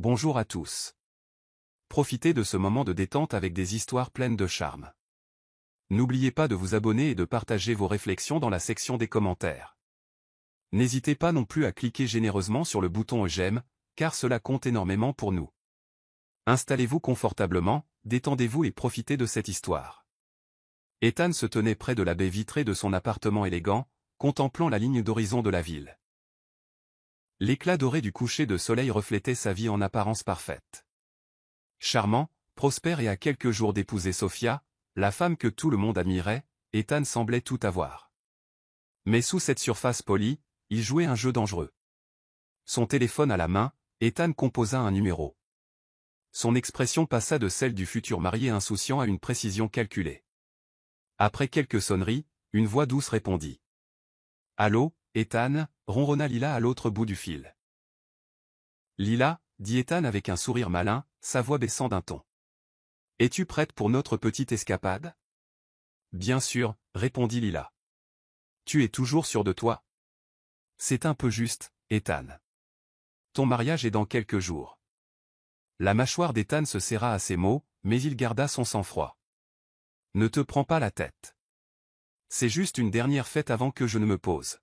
Bonjour à tous. Profitez de ce moment de détente avec des histoires pleines de charme. N'oubliez pas de vous abonner et de partager vos réflexions dans la section des commentaires. N'hésitez pas non plus à cliquer généreusement sur le bouton j'aime, car cela compte énormément pour nous. Installez-vous confortablement, détendez-vous et profitez de cette histoire. Ethan se tenait près de la baie vitrée de son appartement élégant, contemplant la ligne d'horizon de la ville. L'éclat doré du coucher de soleil reflétait sa vie en apparence parfaite. Charmant, prospère et à quelques jours d'épouser Sophia, la femme que tout le monde admirait, Ethan semblait tout avoir. Mais sous cette surface polie, il jouait un jeu dangereux. Son téléphone à la main, Ethan composa un numéro. Son expression passa de celle du futur marié insouciant à une précision calculée. Après quelques sonneries, une voix douce répondit. « Allô, Ethan » ronronna Lila à l'autre bout du fil. « Lila » dit Ethan avec un sourire malin, sa voix baissant d'un ton. « Es-tu prête pour notre petite escapade ?»« Bien sûr » répondit Lila. « Tu es toujours sûr de toi ?»« C'est un peu juste, Ethan. Ton mariage est dans quelques jours. » La mâchoire d'Ethan se serra à ces mots, mais il garda son sang-froid. « Ne te prends pas la tête. C'est juste une dernière fête avant que je ne me pose. »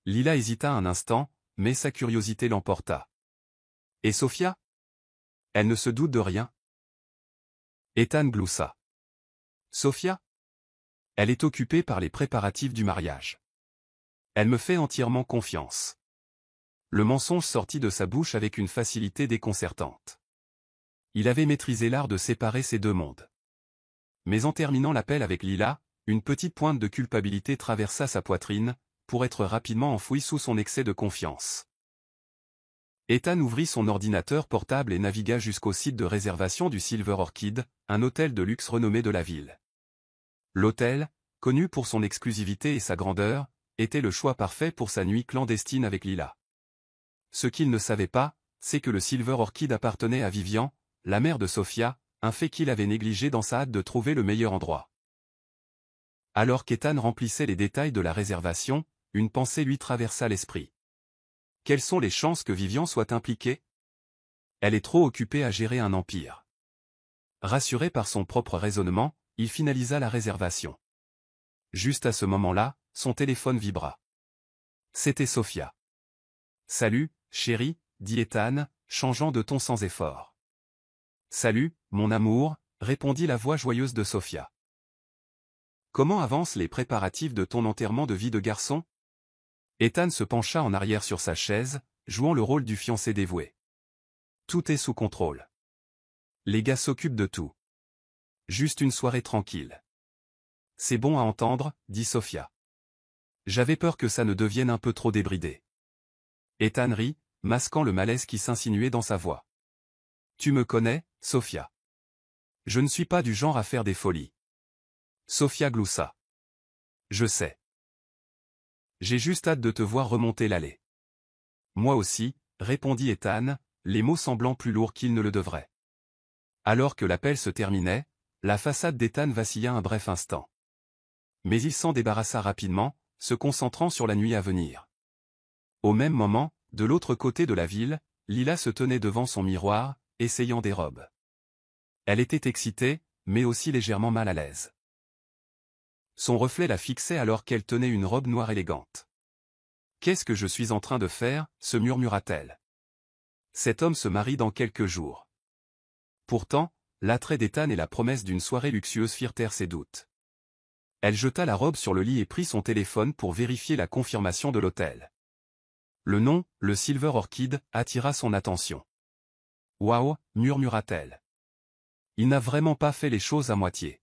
Lila hésita un instant, mais sa curiosité l'emporta. « Et Sophia ? Elle ne se doute de rien. » Ethan gloussa. « Sophia ? Elle est occupée par les préparatifs du mariage. Elle me fait entièrement confiance. » Le mensonge sortit de sa bouche avec une facilité déconcertante. Il avait maîtrisé l'art de séparer ces deux mondes. Mais en terminant l'appel avec Lila, une petite pointe de culpabilité traversa sa poitrine, pour être rapidement enfoui sous son excès de confiance. Ethan ouvrit son ordinateur portable et navigua jusqu'au site de réservation du Silver Orchid, un hôtel de luxe renommé de la ville. L'hôtel, connu pour son exclusivité et sa grandeur, était le choix parfait pour sa nuit clandestine avec Lila. Ce qu'il ne savait pas, c'est que le Silver Orchid appartenait à Vivian, la mère de Sophia, un fait qu'il avait négligé dans sa hâte de trouver le meilleur endroit. Alors qu'Ethan remplissait les détails de la réservation, une pensée lui traversa l'esprit. Quelles sont les chances que Vivian soit impliquée? Elle est trop occupée à gérer un empire. Rassuré par son propre raisonnement, il finalisa la réservation. Juste à ce moment-là, son téléphone vibra. C'était Sophia. « Salut, chérie » dit Ethan, changeant de ton sans effort. « Salut, mon amour » répondit la voix joyeuse de Sophia. « Comment avancent les préparatifs de ton enterrement de vie de garçon ?» Ethan se pencha en arrière sur sa chaise, jouant le rôle du fiancé dévoué. « Tout est sous contrôle. Les gars s'occupent de tout. Juste une soirée tranquille. »« C'est bon à entendre, » dit Sophia. « J'avais peur que ça ne devienne un peu trop débridé. » Ethan rit, masquant le malaise qui s'insinuait dans sa voix. « Tu me connais, Sophia. Je ne suis pas du genre à faire des folies. » Sophia gloussa. « Je sais. J'ai juste hâte de te voir remonter l'allée. » « Moi aussi, » répondit Ethan, les mots semblant plus lourds qu'ils ne le devraient. Alors que l'appel se terminait, la façade d'Ethan vacilla un bref instant. Mais il s'en débarrassa rapidement, se concentrant sur la nuit à venir. Au même moment, de l'autre côté de la ville, Lila se tenait devant son miroir, essayant des robes. Elle était excitée, mais aussi légèrement mal à l'aise. Son reflet la fixait alors qu'elle tenait une robe noire élégante. « Qu'est-ce que je suis en train de faire ?» se murmura-t-elle. Cet homme se marie dans quelques jours. Pourtant, l'attrait d'Ethan et la promesse d'une soirée luxueuse firent taire ses doutes. Elle jeta la robe sur le lit et prit son téléphone pour vérifier la confirmation de l'hôtel. Le nom, le Silver Orchid, attira son attention. « Waouh » murmura-t-elle. « Il n'a vraiment pas fait les choses à moitié. »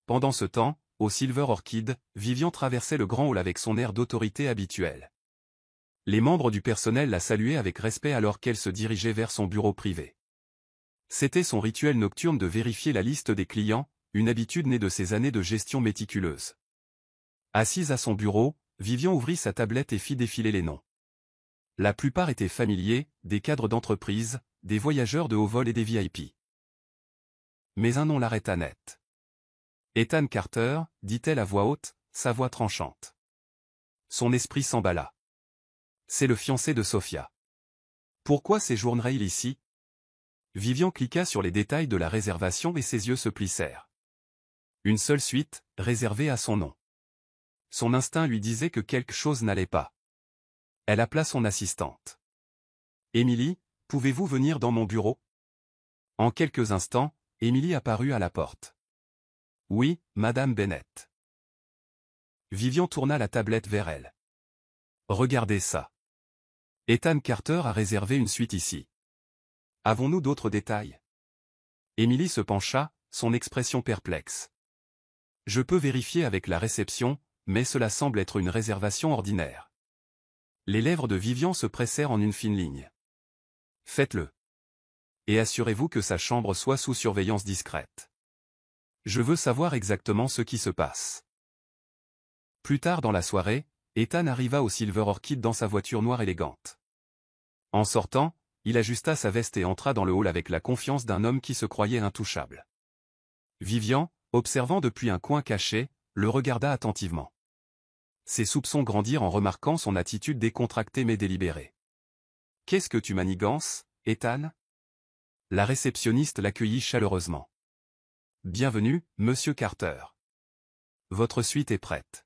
Pendant ce temps, au Silver Orchid, Vivian traversait le grand hall avec son air d'autorité habituel. Les membres du personnel la saluaient avec respect alors qu'elle se dirigeait vers son bureau privé. C'était son rituel nocturne de vérifier la liste des clients, une habitude née de ses années de gestion méticuleuse. Assise à son bureau, Vivian ouvrit sa tablette et fit défiler les noms. La plupart étaient familiers, des cadres d'entreprise, des voyageurs de haut vol et des VIP. Mais un nom l'arrêta net. « Ethan Carter » dit-elle à voix haute, sa voix tranchante. Son esprit s'emballa. « C'est le fiancé de Sophia. » Pourquoi séjournerait-il ici? Vivian cliqua sur les détails de la réservation et ses yeux se plissèrent. Une seule suite, réservée à son nom. Son instinct lui disait que quelque chose n'allait pas. Elle appela son assistante. « Émilie, pouvez-vous venir dans mon bureau ?» En quelques instants, Émilie apparut à la porte. « Oui, Madame Bennett. » Vivian tourna la tablette vers elle. « Regardez ça. Ethan Carter a réservé une suite ici. Avons-nous d'autres détails ?» Émilie se pencha, son expression perplexe. « Je peux vérifier avec la réception, mais cela semble être une réservation ordinaire. » Les lèvres de Vivian se pressèrent en une fine ligne. « Faites-le. Et assurez-vous que sa chambre soit sous surveillance discrète. Je veux savoir exactement ce qui se passe. » Plus tard dans la soirée, Ethan arriva au Silver Orchid dans sa voiture noire élégante. En sortant, il ajusta sa veste et entra dans le hall avec la confiance d'un homme qui se croyait intouchable. Vivian, observant depuis un coin caché, le regarda attentivement. Ses soupçons grandirent en remarquant son attitude décontractée mais délibérée. « Qu'est-ce que tu manigances, Ethan ?» La réceptionniste l'accueillit chaleureusement. « Bienvenue, Monsieur Carter. Votre suite est prête.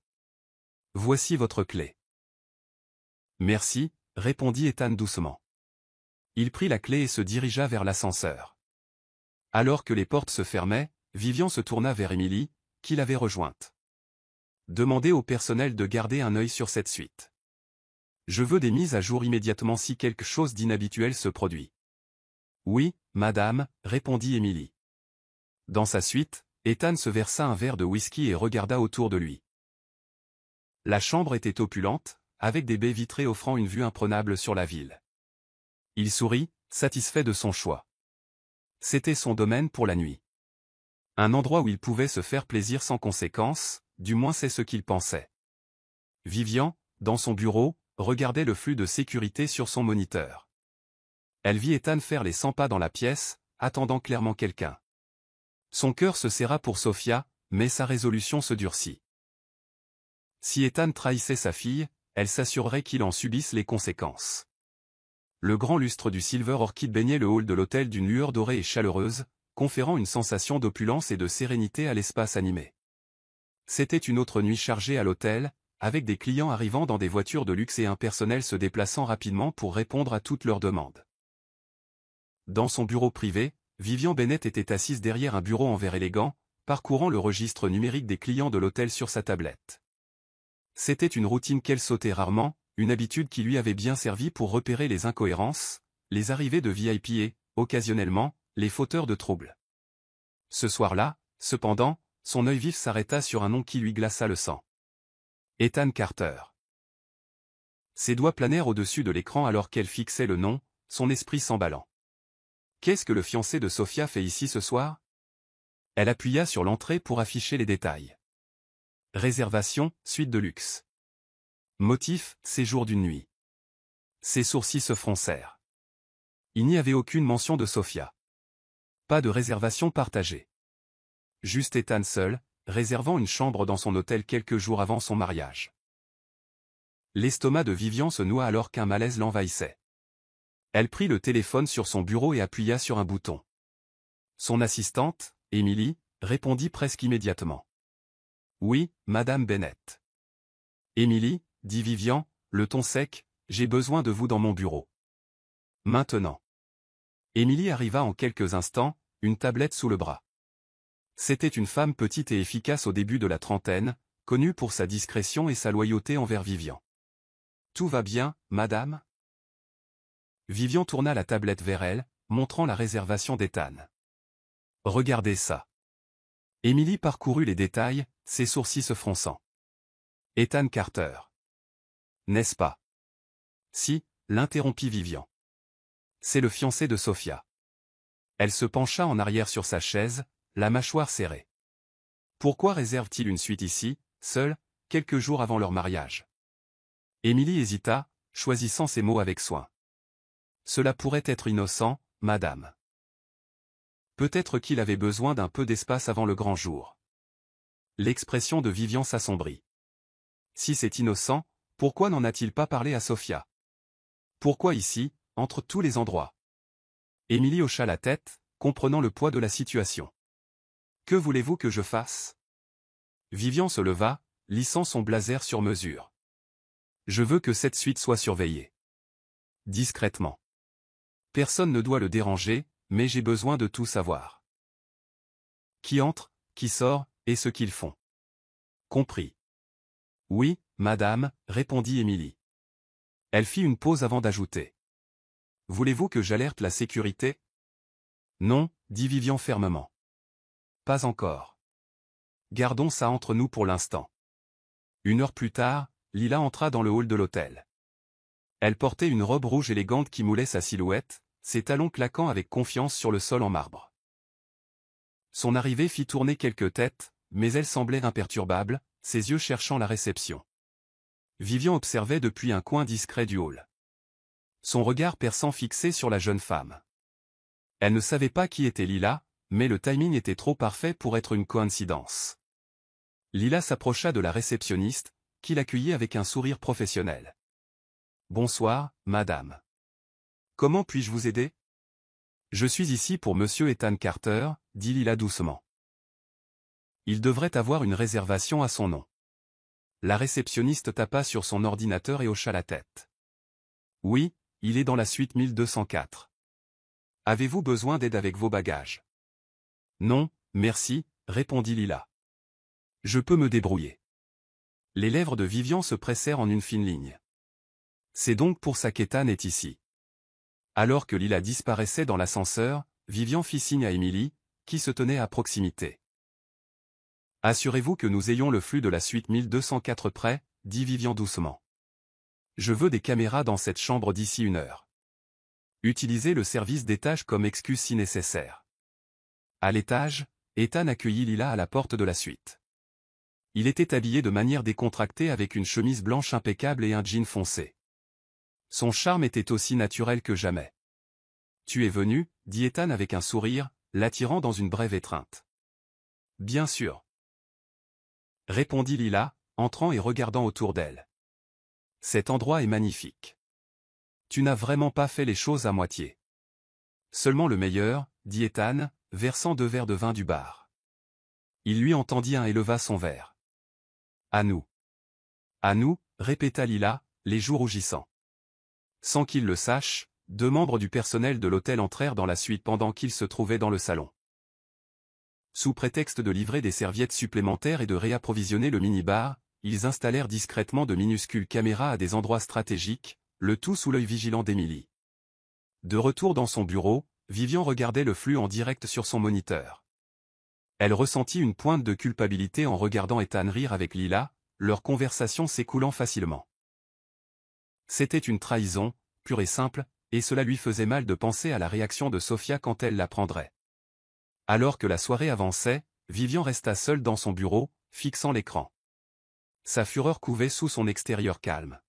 Voici votre clé. » « Merci, » répondit Ethan doucement. Il prit la clé et se dirigea vers l'ascenseur. Alors que les portes se fermaient, Vivian se tourna vers Émilie, qui l'avait rejointe. « Demandez au personnel de garder un œil sur cette suite. Je veux des mises à jour immédiatement si quelque chose d'inhabituel se produit. »« Oui, madame, » répondit Émilie. Dans sa suite, Ethan se versa un verre de whisky et regarda autour de lui. La chambre était opulente, avec des baies vitrées offrant une vue imprenable sur la ville. Il sourit, satisfait de son choix. C'était son domaine pour la nuit. Un endroit où il pouvait se faire plaisir sans conséquence, du moins c'est ce qu'il pensait. Vivian, dans son bureau, regardait le flux de sécurité sur son moniteur. Elle vit Ethan faire les 100 pas dans la pièce, attendant clairement quelqu'un. Son cœur se serra pour Sophia, mais sa résolution se durcit. Si Ethan trahissait sa fille, elle s'assurerait qu'il en subisse les conséquences. Le grand lustre du Silver Orchid baignait le hall de l'hôtel d'une lueur dorée et chaleureuse, conférant une sensation d'opulence et de sérénité à l'espace animé. C'était une autre nuit chargée à l'hôtel, avec des clients arrivant dans des voitures de luxe et un personnel se déplaçant rapidement pour répondre à toutes leurs demandes. Dans son bureau privé, Vivian Bennett était assise derrière un bureau en verre élégant, parcourant le registre numérique des clients de l'hôtel sur sa tablette. C'était une routine qu'elle sautait rarement, une habitude qui lui avait bien servi pour repérer les incohérences, les arrivées de VIP et, occasionnellement, les fauteurs de troubles. Ce soir-là, cependant, son œil vif s'arrêta sur un nom qui lui glaça le sang. Ethan Carter. Ses doigts planèrent au-dessus de l'écran alors qu'elle fixait le nom, son esprit s'emballant. Qu'est-ce que le fiancé de Sophia fait ici ce soir? Elle appuya sur l'entrée pour afficher les détails. Réservation, suite de luxe. Motif, séjour d'une nuit. Ses sourcils se froncèrent. Il n'y avait aucune mention de Sophia. Pas de réservation partagée. Juste Ethan seul, réservant une chambre dans son hôtel quelques jours avant son mariage. L'estomac de Vivian se noua alors qu'un malaise l'envahissait. Elle prit le téléphone sur son bureau et appuya sur un bouton. Son assistante, Émilie, répondit presque immédiatement. « Oui, Madame Bennett. »« Émilie, » dit Vivian, le ton sec, « j'ai besoin de vous dans mon bureau. »« Maintenant. » Émilie arriva en quelques instants, une tablette sous le bras. C'était une femme petite et efficace au début de la trentaine, connue pour sa discrétion et sa loyauté envers Vivian. « Tout va bien, madame ?» Vivian tourna la tablette vers elle, montrant la réservation d'Ethan. « Regardez ça. » Émilie parcourut les détails, ses sourcils se fronçant. « Ethan Carter. N'est-ce pas? » « Si, » l'interrompit Vivian. « C'est le fiancé de Sophia. » Elle se pencha en arrière sur sa chaise, la mâchoire serrée. Pourquoi réserve-t-il une suite ici, seul, quelques jours avant leur mariage? Émilie hésita, choisissant ses mots avec soin. Cela pourrait être innocent, madame. Peut-être qu'il avait besoin d'un peu d'espace avant le grand jour. L'expression de Vivian s'assombrit. Si c'est innocent, pourquoi n'en a-t-il pas parlé à Sophia? Pourquoi ici, entre tous les endroits. Émilie hocha la tête, comprenant le poids de la situation. Que voulez-vous que je fasse? Vivian se leva, lissant son blazer sur mesure. Je veux que cette suite soit surveillée. Discrètement. Personne ne doit le déranger, mais j'ai besoin de tout savoir. Qui entre, qui sort, et ce qu'ils font. Compris. Oui, madame, répondit Émilie. Elle fit une pause avant d'ajouter. Voulez-vous que j'alerte la sécurité? Non, dit Vivian fermement. Pas encore. Gardons ça entre nous pour l'instant. 1 heure plus tard, Lila entra dans le hall de l'hôtel. Elle portait une robe rouge élégante qui moulait sa silhouette, ses talons claquant avec confiance sur le sol en marbre. Son arrivée fit tourner quelques têtes, mais elle semblait imperturbable, ses yeux cherchant la réception. Vivian observait depuis un coin discret du hall. Son regard perçant fixé sur la jeune femme. Elle ne savait pas qui était Lila, mais le timing était trop parfait pour être une coïncidence. Lila s'approcha de la réceptionniste, qui l'accueillit avec un sourire professionnel. « Bonsoir, madame. Comment puis-je vous aider? » « Je suis ici pour monsieur Ethan Carter, » dit Lila doucement. « Il devrait avoir une réservation à son nom. » La réceptionniste tapa sur son ordinateur et hocha la tête. « Oui, il est dans la suite 1204. Avez-vous besoin d'aide avec vos bagages? » « Non, merci, » répondit Lila. « Je peux me débrouiller. » Les lèvres de Vivian se pressèrent en une fine ligne. C'est donc pour ça qu'Ethan est ici. Alors que Lila disparaissait dans l'ascenseur, Vivian fit signe à Émilie, qui se tenait à proximité. « Assurez-vous que nous ayons le flux de la suite 1204 prêt, » dit Vivian doucement. « Je veux des caméras dans cette chambre d'ici 1 heure. Utilisez le service d'étage comme excuse si nécessaire. » À l'étage, Ethan accueillit Lila à la porte de la suite. Il était habillé de manière décontractée avec une chemise blanche impeccable et un jean foncé. Son charme était aussi naturel que jamais. « Tu es venu, » dit Ethan avec un sourire, l'attirant dans une brève étreinte. « Bien sûr. » Répondit Lila, entrant et regardant autour d'elle. « Cet endroit est magnifique. Tu n'as vraiment pas fait les choses à moitié. »« Seulement le meilleur, » dit Ethan, versant 2 verres de vin du bar. Il lui en tendit un et leva son verre. « À nous. »« À nous, » répéta Lila, les joues rougissant. Sans qu'il le sache, 2 membres du personnel de l'hôtel entrèrent dans la suite pendant qu'il se trouvait dans le salon. Sous prétexte de livrer des serviettes supplémentaires et de réapprovisionner le mini-bar, ils installèrent discrètement de minuscules caméras à des endroits stratégiques, le tout sous l'œil vigilant d'Émilie. De retour dans son bureau, Vivian regardait le flux en direct sur son moniteur. Elle ressentit une pointe de culpabilité en regardant Ethan rire avec Lila, leur conversation s'écoulant facilement. C'était une trahison, pure et simple, et cela lui faisait mal de penser à la réaction de Sophia quand elle l'apprendrait. Alors que la soirée avançait, Vivian resta seule dans son bureau, fixant l'écran. Sa fureur couvait sous son extérieur calme.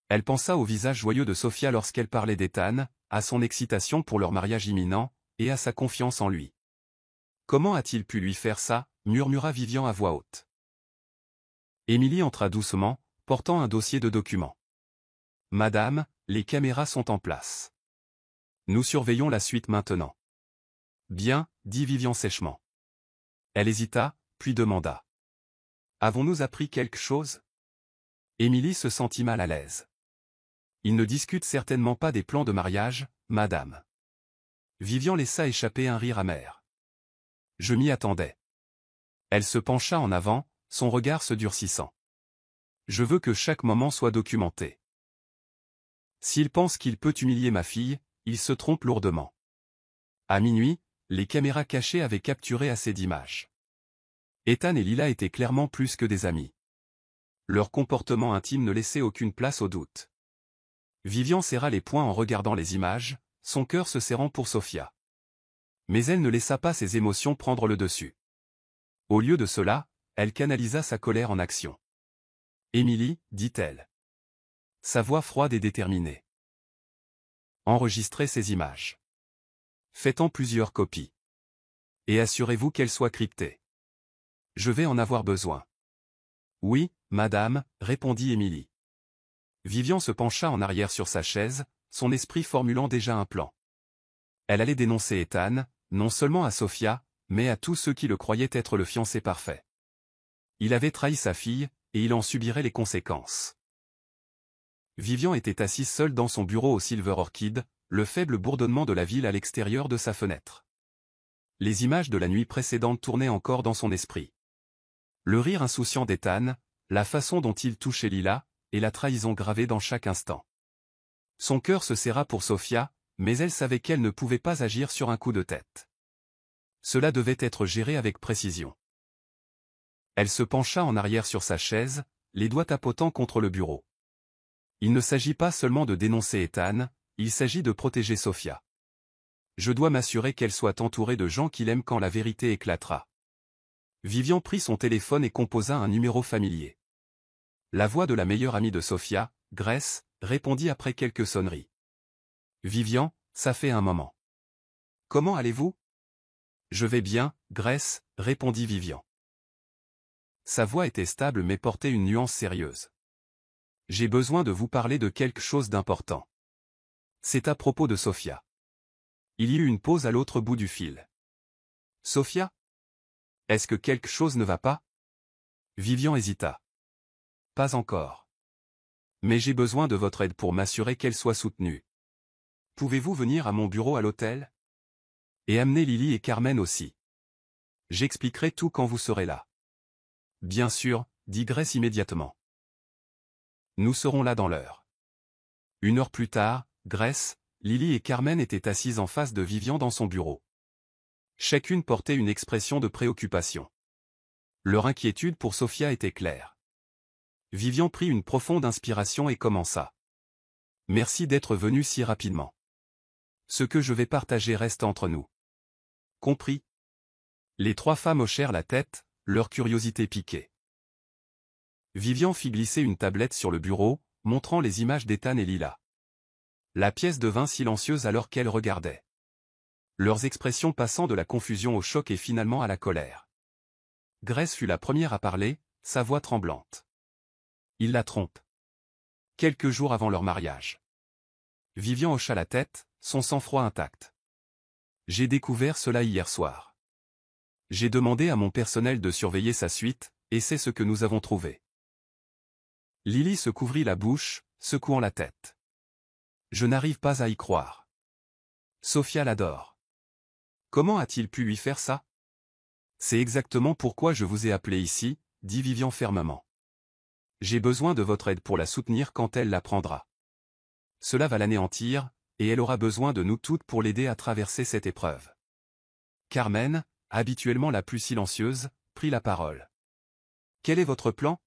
Elle pensa au visage joyeux de Sophia lorsqu'elle parlait d'Ethan, à son excitation pour leur mariage imminent, et à sa confiance en lui. Comment a-t-il pu lui faire ça, murmura Vivian à voix haute. Émilie entra doucement, portant un dossier de documents. Madame, les caméras sont en place. Nous surveillons la suite maintenant. Bien, dit Vivian sèchement. Elle hésita, puis demanda. Avons-nous appris quelque chose? Émilie se sentit mal à l'aise. Ils ne discutent certainement pas des plans de mariage, madame. Vivian laissa échapper un rire amer. Je m'y attendais. Elle se pencha en avant, son regard se durcissant. Je veux que chaque moment soit documenté. S'il pense qu'il peut humilier ma fille, il se trompe lourdement. À minuit, les caméras cachées avaient capturé assez d'images. Ethan et Lila étaient clairement plus que des amis. Leur comportement intime ne laissait aucune place au doute. Vivian serra les poings en regardant les images, son cœur se serrant pour Sophia. Mais elle ne laissa pas ses émotions prendre le dessus. Au lieu de cela, elle canalisa sa colère en action. « Émilie, dit-elle. » Sa voix froide et déterminée. Enregistrez ces images. Faites-en plusieurs copies. Et assurez-vous qu'elles soient cryptées. Je vais en avoir besoin. Oui, madame, répondit Émilie. Vivian se pencha en arrière sur sa chaise, son esprit formulant déjà un plan. Elle allait dénoncer Ethan, non seulement à Sofia, mais à tous ceux qui le croyaient être le fiancé parfait. Il avait trahi sa fille, et il en subirait les conséquences. Vivian était assise seule dans son bureau au Silver Orchid, le faible bourdonnement de la ville à l'extérieur de sa fenêtre. Les images de la nuit précédente tournaient encore dans son esprit. Le rire insouciant d'Ethan, la façon dont il touchait Lila, et la trahison gravée dans chaque instant. Son cœur se serra pour Sofia, mais elle savait qu'elle ne pouvait pas agir sur un coup de tête. Cela devait être géré avec précision. Elle se pencha en arrière sur sa chaise, les doigts tapotant contre le bureau. Il ne s'agit pas seulement de dénoncer Ethan, il s'agit de protéger Sofia. Je dois m'assurer qu'elle soit entourée de gens qui l'aiment quand la vérité éclatera. Vivian prit son téléphone et composa un numéro familier. La voix de la meilleure amie de Sofia, Grace, répondit après quelques sonneries. « Vivian, ça fait un moment. Comment allez-vous ? » « Je vais bien, Grace, » répondit Vivian. Sa voix était stable mais portait une nuance sérieuse. « J'ai besoin de vous parler de quelque chose d'important. C'est à propos de Sofia. » Il y eut une pause à l'autre bout du fil. « Sofia ? Est-ce que quelque chose ne va pas ?» Vivian hésita. « Pas encore. Mais j'ai besoin de votre aide pour m'assurer qu'elle soit soutenue. Pouvez-vous venir à mon bureau à l'hôtel ? Et amener Lily et Carmen aussi. J'expliquerai tout quand vous serez là. » « Bien sûr, » dit Grace immédiatement. « Nous serons là dans l'heure. » 1 heure plus tard, Grace, Lily et Carmen étaient assises en face de Vivian dans son bureau. Chacune portait une expression de préoccupation. Leur inquiétude pour Sofia était claire. Vivian prit une profonde inspiration et commença. « Merci d'être venu si rapidement. Ce que je vais partager reste entre nous. » « Compris ?» Les 3 femmes hochèrent la tête, leur curiosité piquée. Vivian fit glisser une tablette sur le bureau, montrant les images d'Ethan et Lila. La pièce devint silencieuse alors qu'elles regardaient. Leurs expressions passant de la confusion au choc et finalement à la colère. Grace fut la première à parler, sa voix tremblante. Il la trompe. Quelques jours avant leur mariage. Vivian hocha la tête, son sang-froid intact. J'ai découvert cela hier soir. J'ai demandé à mon personnel de surveiller sa suite, et c'est ce que nous avons trouvé. Lily se couvrit la bouche, secouant la tête. Je n'arrive pas à y croire. Sofia l'adore. Comment a-t-il pu lui faire ça ? C'est exactement pourquoi je vous ai appelé ici, dit Vivian fermement. J'ai besoin de votre aide pour la soutenir quand elle l'apprendra. Cela va l'anéantir, et elle aura besoin de nous toutes pour l'aider à traverser cette épreuve. Carmen, habituellement la plus silencieuse, prit la parole. Quel est votre plan ?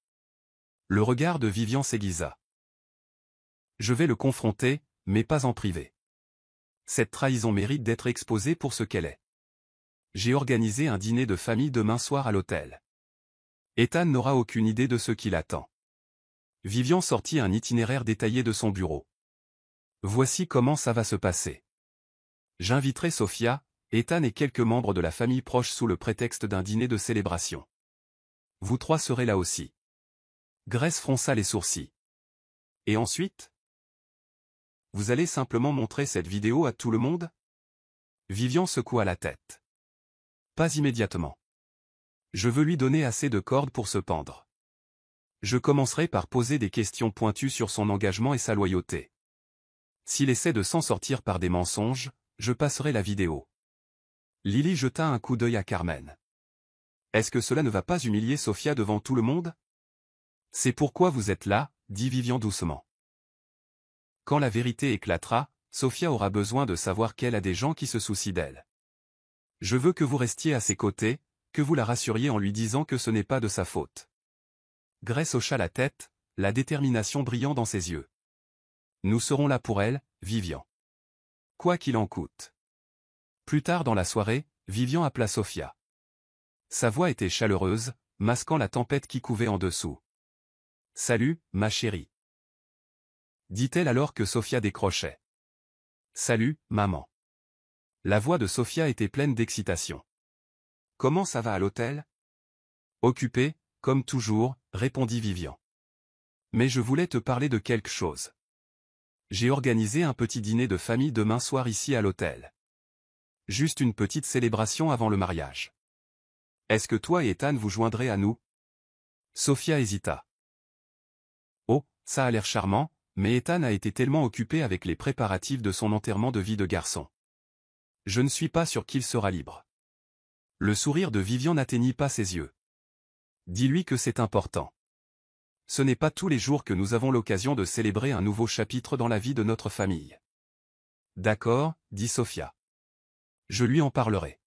Le regard de Vivian s'aiguisa. Je vais le confronter, mais pas en privé. Cette trahison mérite d'être exposée pour ce qu'elle est. J'ai organisé un dîner de famille demain soir à l'hôtel. Ethan n'aura aucune idée de ce qui l'attend. Vivian sortit un itinéraire détaillé de son bureau. Voici comment ça va se passer. J'inviterai Sofia, Ethan et quelques membres de la famille proche sous le prétexte d'un dîner de célébration. Vous 3 serez là aussi. Grace fronça les sourcils. Et ensuite ? Vous allez simplement montrer cette vidéo à tout le monde ? Vivian secoua la tête. Pas immédiatement. Je veux lui donner assez de cordes pour se pendre. Je commencerai par poser des questions pointues sur son engagement et sa loyauté. S'il essaie de s'en sortir par des mensonges, je passerai la vidéo. Lily jeta un coup d'œil à Carmen. Est-ce que cela ne va pas humilier Sofia devant tout le monde ? C'est pourquoi vous êtes là, dit Vivian doucement. Quand la vérité éclatera, Sofia aura besoin de savoir qu'elle a des gens qui se soucient d'elle. Je veux que vous restiez à ses côtés, que vous la rassuriez en lui disant que ce n'est pas de sa faute. Grace hocha la tête, la détermination brillant dans ses yeux. Nous serons là pour elle, Vivian. Quoi qu'il en coûte. Plus tard dans la soirée, Vivian appela Sofia. Sa voix était chaleureuse, masquant la tempête qui couvait en dessous. « Salut, ma chérie. » dit-elle alors que Sofia décrochait. « Salut, maman. » La voix de Sofia était pleine d'excitation. « Comment ça va à l'hôtel ? » Occupé, comme toujours, répondit Vivian. « Mais je voulais te parler de quelque chose. J'ai organisé un petit dîner de famille demain soir ici à l'hôtel. Juste une petite célébration avant le mariage. Est-ce que toi et Ethan vous joindrez à nous? Sophia hésita. Oh, ça a l'air charmant, mais Ethan a été tellement occupé avec les préparatifs de son enterrement de vie de garçon. Je ne suis pas sûr qu'il sera libre. Le sourire de Vivian n'atteignit pas ses yeux. Dis-lui que c'est important. Ce n'est pas tous les jours que nous avons l'occasion de célébrer un nouveau chapitre dans la vie de notre famille. D'accord, dit Sophia. Je lui en parlerai.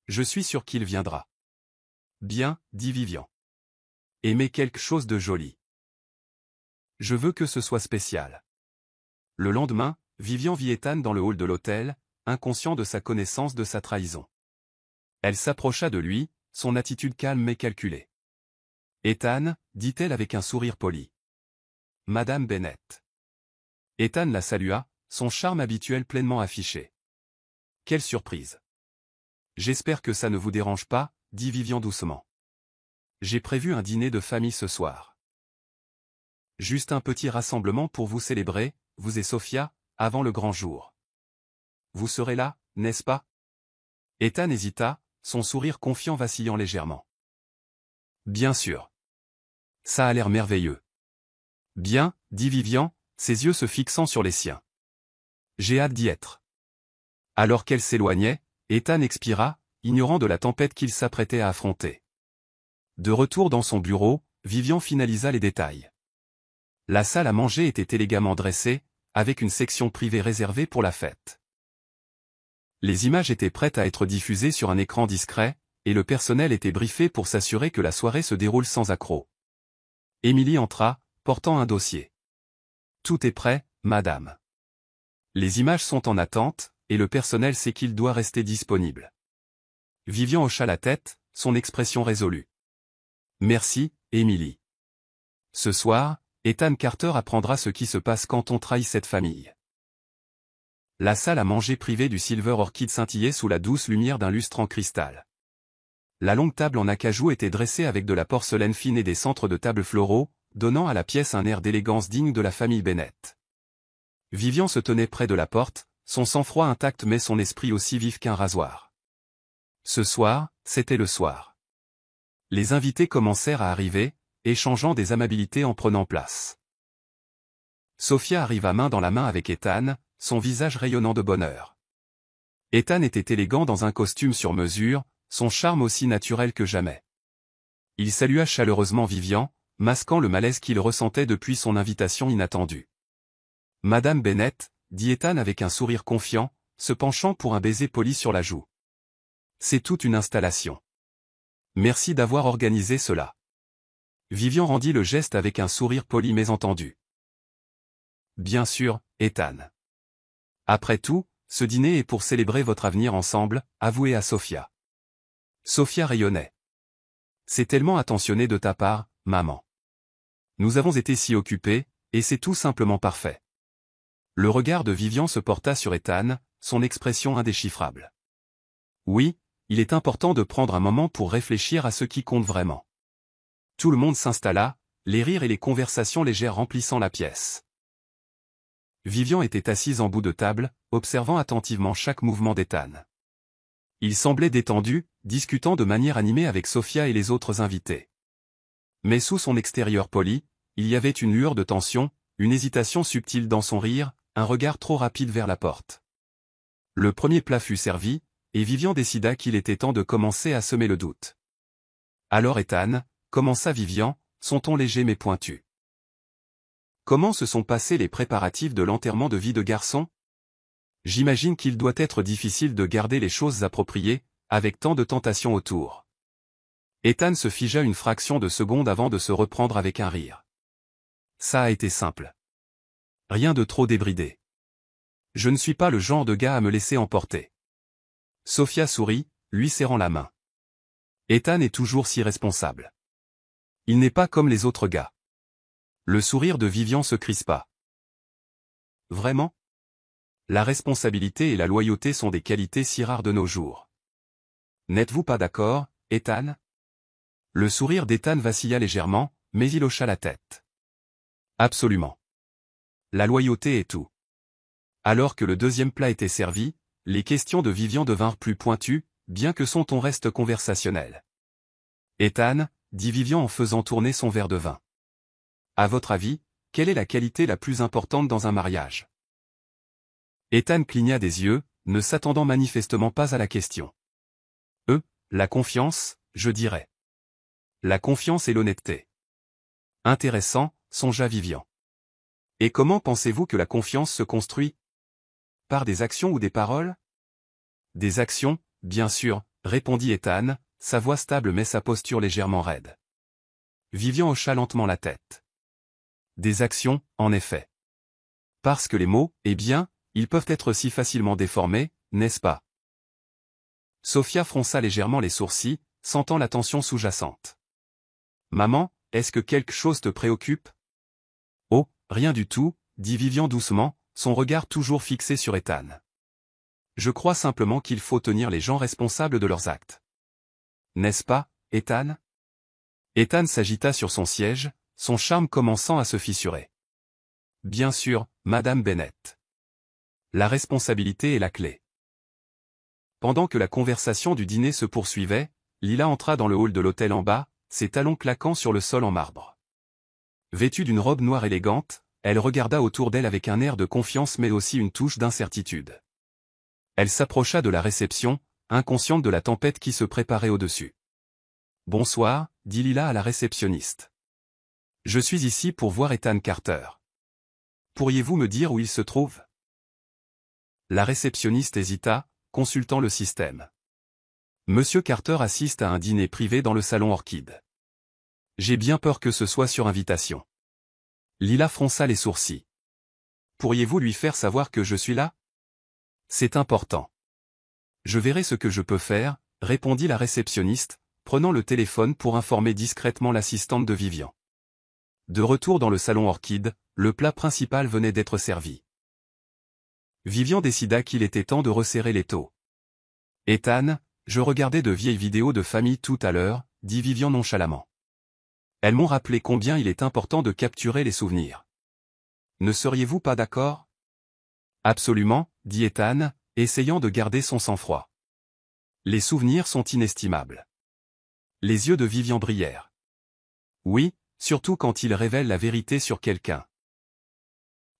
Je suis sûr qu'il viendra. Bien, dit Vivian. Aimez quelque chose de joli. Je veux que ce soit spécial. Le lendemain, Vivian vit Ethan dans le hall de l'hôtel, inconscient de sa connaissance de sa trahison. Elle s'approcha de lui, son attitude calme mais calculée. Ethan, dit-elle avec un sourire poli. Madame Bennett. Ethan la salua, son charme habituel pleinement affiché. Quelle surprise. J'espère que ça ne vous dérange pas, dit Vivian doucement. J'ai prévu un dîner de famille ce soir. Juste un petit rassemblement pour vous célébrer, vous et Sophia, avant le grand jour. Vous serez là, n'est-ce pas? Ethan hésita, son sourire confiant vacillant légèrement. Bien sûr. Ça a l'air merveilleux. Bien, dit Vivian, ses yeux se fixant sur les siens. J'ai hâte d'y être. Alors qu'elle s'éloignait, Ethan expira, ignorant de la tempête qu'il s'apprêtait à affronter. De retour dans son bureau, Vivian finalisa les détails. La salle à manger était élégamment dressée, avec une section privée réservée pour la fête. Les images étaient prêtes à être diffusées sur un écran discret, et le personnel était briefé pour s'assurer que la soirée se déroule sans accroc. Émilie entra, portant un dossier. Tout est prêt, madame. Les images sont en attente, et le personnel sait qu'il doit rester disponible. Vivian hocha la tête, son expression résolue. Merci, Émilie. Ce soir, Ethan Carter apprendra ce qui se passe quand on trahit cette famille. La salle à manger privée du Silver Orchid scintillait sous la douce lumière d'un lustre en cristal. La longue table en acajou était dressée avec de la porcelaine fine et des centres de table floraux, donnant à la pièce un air d'élégance digne de la famille Bennett. Vivian se tenait près de la porte, son sang-froid intact mais son esprit aussi vif qu'un rasoir. Ce soir, c'était le soir. Les invités commencèrent à arriver, échangeant des amabilités en prenant place. Sophia arriva main dans la main avec Ethan, son visage rayonnant de bonheur. Ethan était élégant dans un costume sur mesure, son charme aussi naturel que jamais. Il salua chaleureusement Vivian, masquant le malaise qu'il ressentait depuis son invitation inattendue. Madame Bennett, dit Ethan avec un sourire confiant, se penchant pour un baiser poli sur la joue. C'est toute une installation. Merci d'avoir organisé cela. Vivian rendit le geste avec un sourire poli mais entendu. Bien sûr, Ethan. Après tout, ce dîner est pour célébrer votre avenir ensemble, avouez à Sophia. Sophia rayonnait. C'est tellement attentionné de ta part, maman. Nous avons été si occupés, et c'est tout simplement parfait. Le regard de Vivian se porta sur Ethan, son expression indéchiffrable. Oui, il est important de prendre un moment pour réfléchir à ce qui compte vraiment. Tout le monde s'installa, les rires et les conversations légères remplissant la pièce. Vivian était assise en bout de table, observant attentivement chaque mouvement d'Ethan. Il semblait détendu, discutant de manière animée avec Sophia et les autres invités. Mais sous son extérieur poli, il y avait une lueur de tension, une hésitation subtile dans son rire, un regard trop rapide vers la porte. Le premier plat fut servi, et Vivian décida qu'il était temps de commencer à semer le doute. Alors Ethan, commença Vivian, son ton léger mais pointu. Comment se sont passés les préparatifs de l'enterrement de vie de garçon? J'imagine qu'il doit être difficile de garder les choses appropriées, avec tant de tentations autour. Ethan se figea une fraction de seconde avant de se reprendre avec un rire. Ça a été simple. Rien de trop débridé. Je ne suis pas le genre de gars à me laisser emporter. Sophia sourit, lui serrant la main. Ethan est toujours si responsable. Il n'est pas comme les autres gars. Le sourire de Vivian se crispa. Vraiment? La responsabilité et la loyauté sont des qualités si rares de nos jours. N'êtes-vous pas d'accord, Ethan? Le sourire d'Ethan vacilla légèrement, mais il hocha la tête. Absolument. la loyauté est tout. Alors que le deuxième plat était servi, les questions de Vivian devinrent plus pointues, bien que son ton reste conversationnel. Ethan, dit Vivian en faisant tourner son verre de vin. À votre avis, quelle est la qualité la plus importante dans un mariage? Ethan cligna des yeux, ne s'attendant manifestement pas à la question. La confiance, je dirais. La confiance et l'honnêteté. Intéressant, songea Vivian. Et comment pensez-vous que la confiance se construit? Par des actions ou des paroles? Des actions, bien sûr, répondit Ethan, sa voix stable mais sa posture légèrement raide. Vivian hocha lentement la tête. Des actions, en effet. Parce que les mots, eh bien, ils peuvent être si facilement déformés, n'est-ce pas? Sophia fronça légèrement les sourcils, sentant la tension sous-jacente. Maman, est-ce que quelque chose te préoccupe? Oh, rien du tout, dit Vivian doucement, son regard toujours fixé sur Ethan. Je crois simplement qu'il faut tenir les gens responsables de leurs actes. N'est-ce pas, Ethan? Ethan s'agita sur son siège, son charme commençant à se fissurer. Bien sûr, Madame Bennett. La responsabilité est la clé. Pendant que la conversation du dîner se poursuivait, Lila entra dans le hall de l'hôtel en bas, ses talons claquant sur le sol en marbre. Vêtue d'une robe noire élégante, elle regarda autour d'elle avec un air de confiance mais aussi une touche d'incertitude. Elle s'approcha de la réception, inconsciente de la tempête qui se préparait au-dessus. « Bonsoir, dit Lila à la réceptionniste. Je suis ici pour voir Ethan Carter. Pourriez-vous me dire où il se trouve? » La réceptionniste hésita, consultant le système. Monsieur Carter assiste à un dîner privé dans le salon Orchid. J'ai bien peur que ce soit sur invitation. Lila fronça les sourcils. Pourriez-vous lui faire savoir que je suis là? C'est important. Je verrai ce que je peux faire, répondit la réceptionniste, prenant le téléphone pour informer discrètement l'assistante de Vivian. De retour dans le salon Orchid, le plat principal venait d'être servi. Vivian décida qu'il était temps de resserrer l'étau. « Ethan, je regardais de vieilles vidéos de famille tout à l'heure, » dit Vivian nonchalamment. « Elles m'ont rappelé combien il est important de capturer les souvenirs. Ne seriez-vous pas d'accord? » Absolument, dit Ethan, essayant de garder son sang-froid. Les souvenirs sont inestimables. Les yeux de Vivian brillèrent. Oui, surtout quand ils révèlent la vérité sur quelqu'un.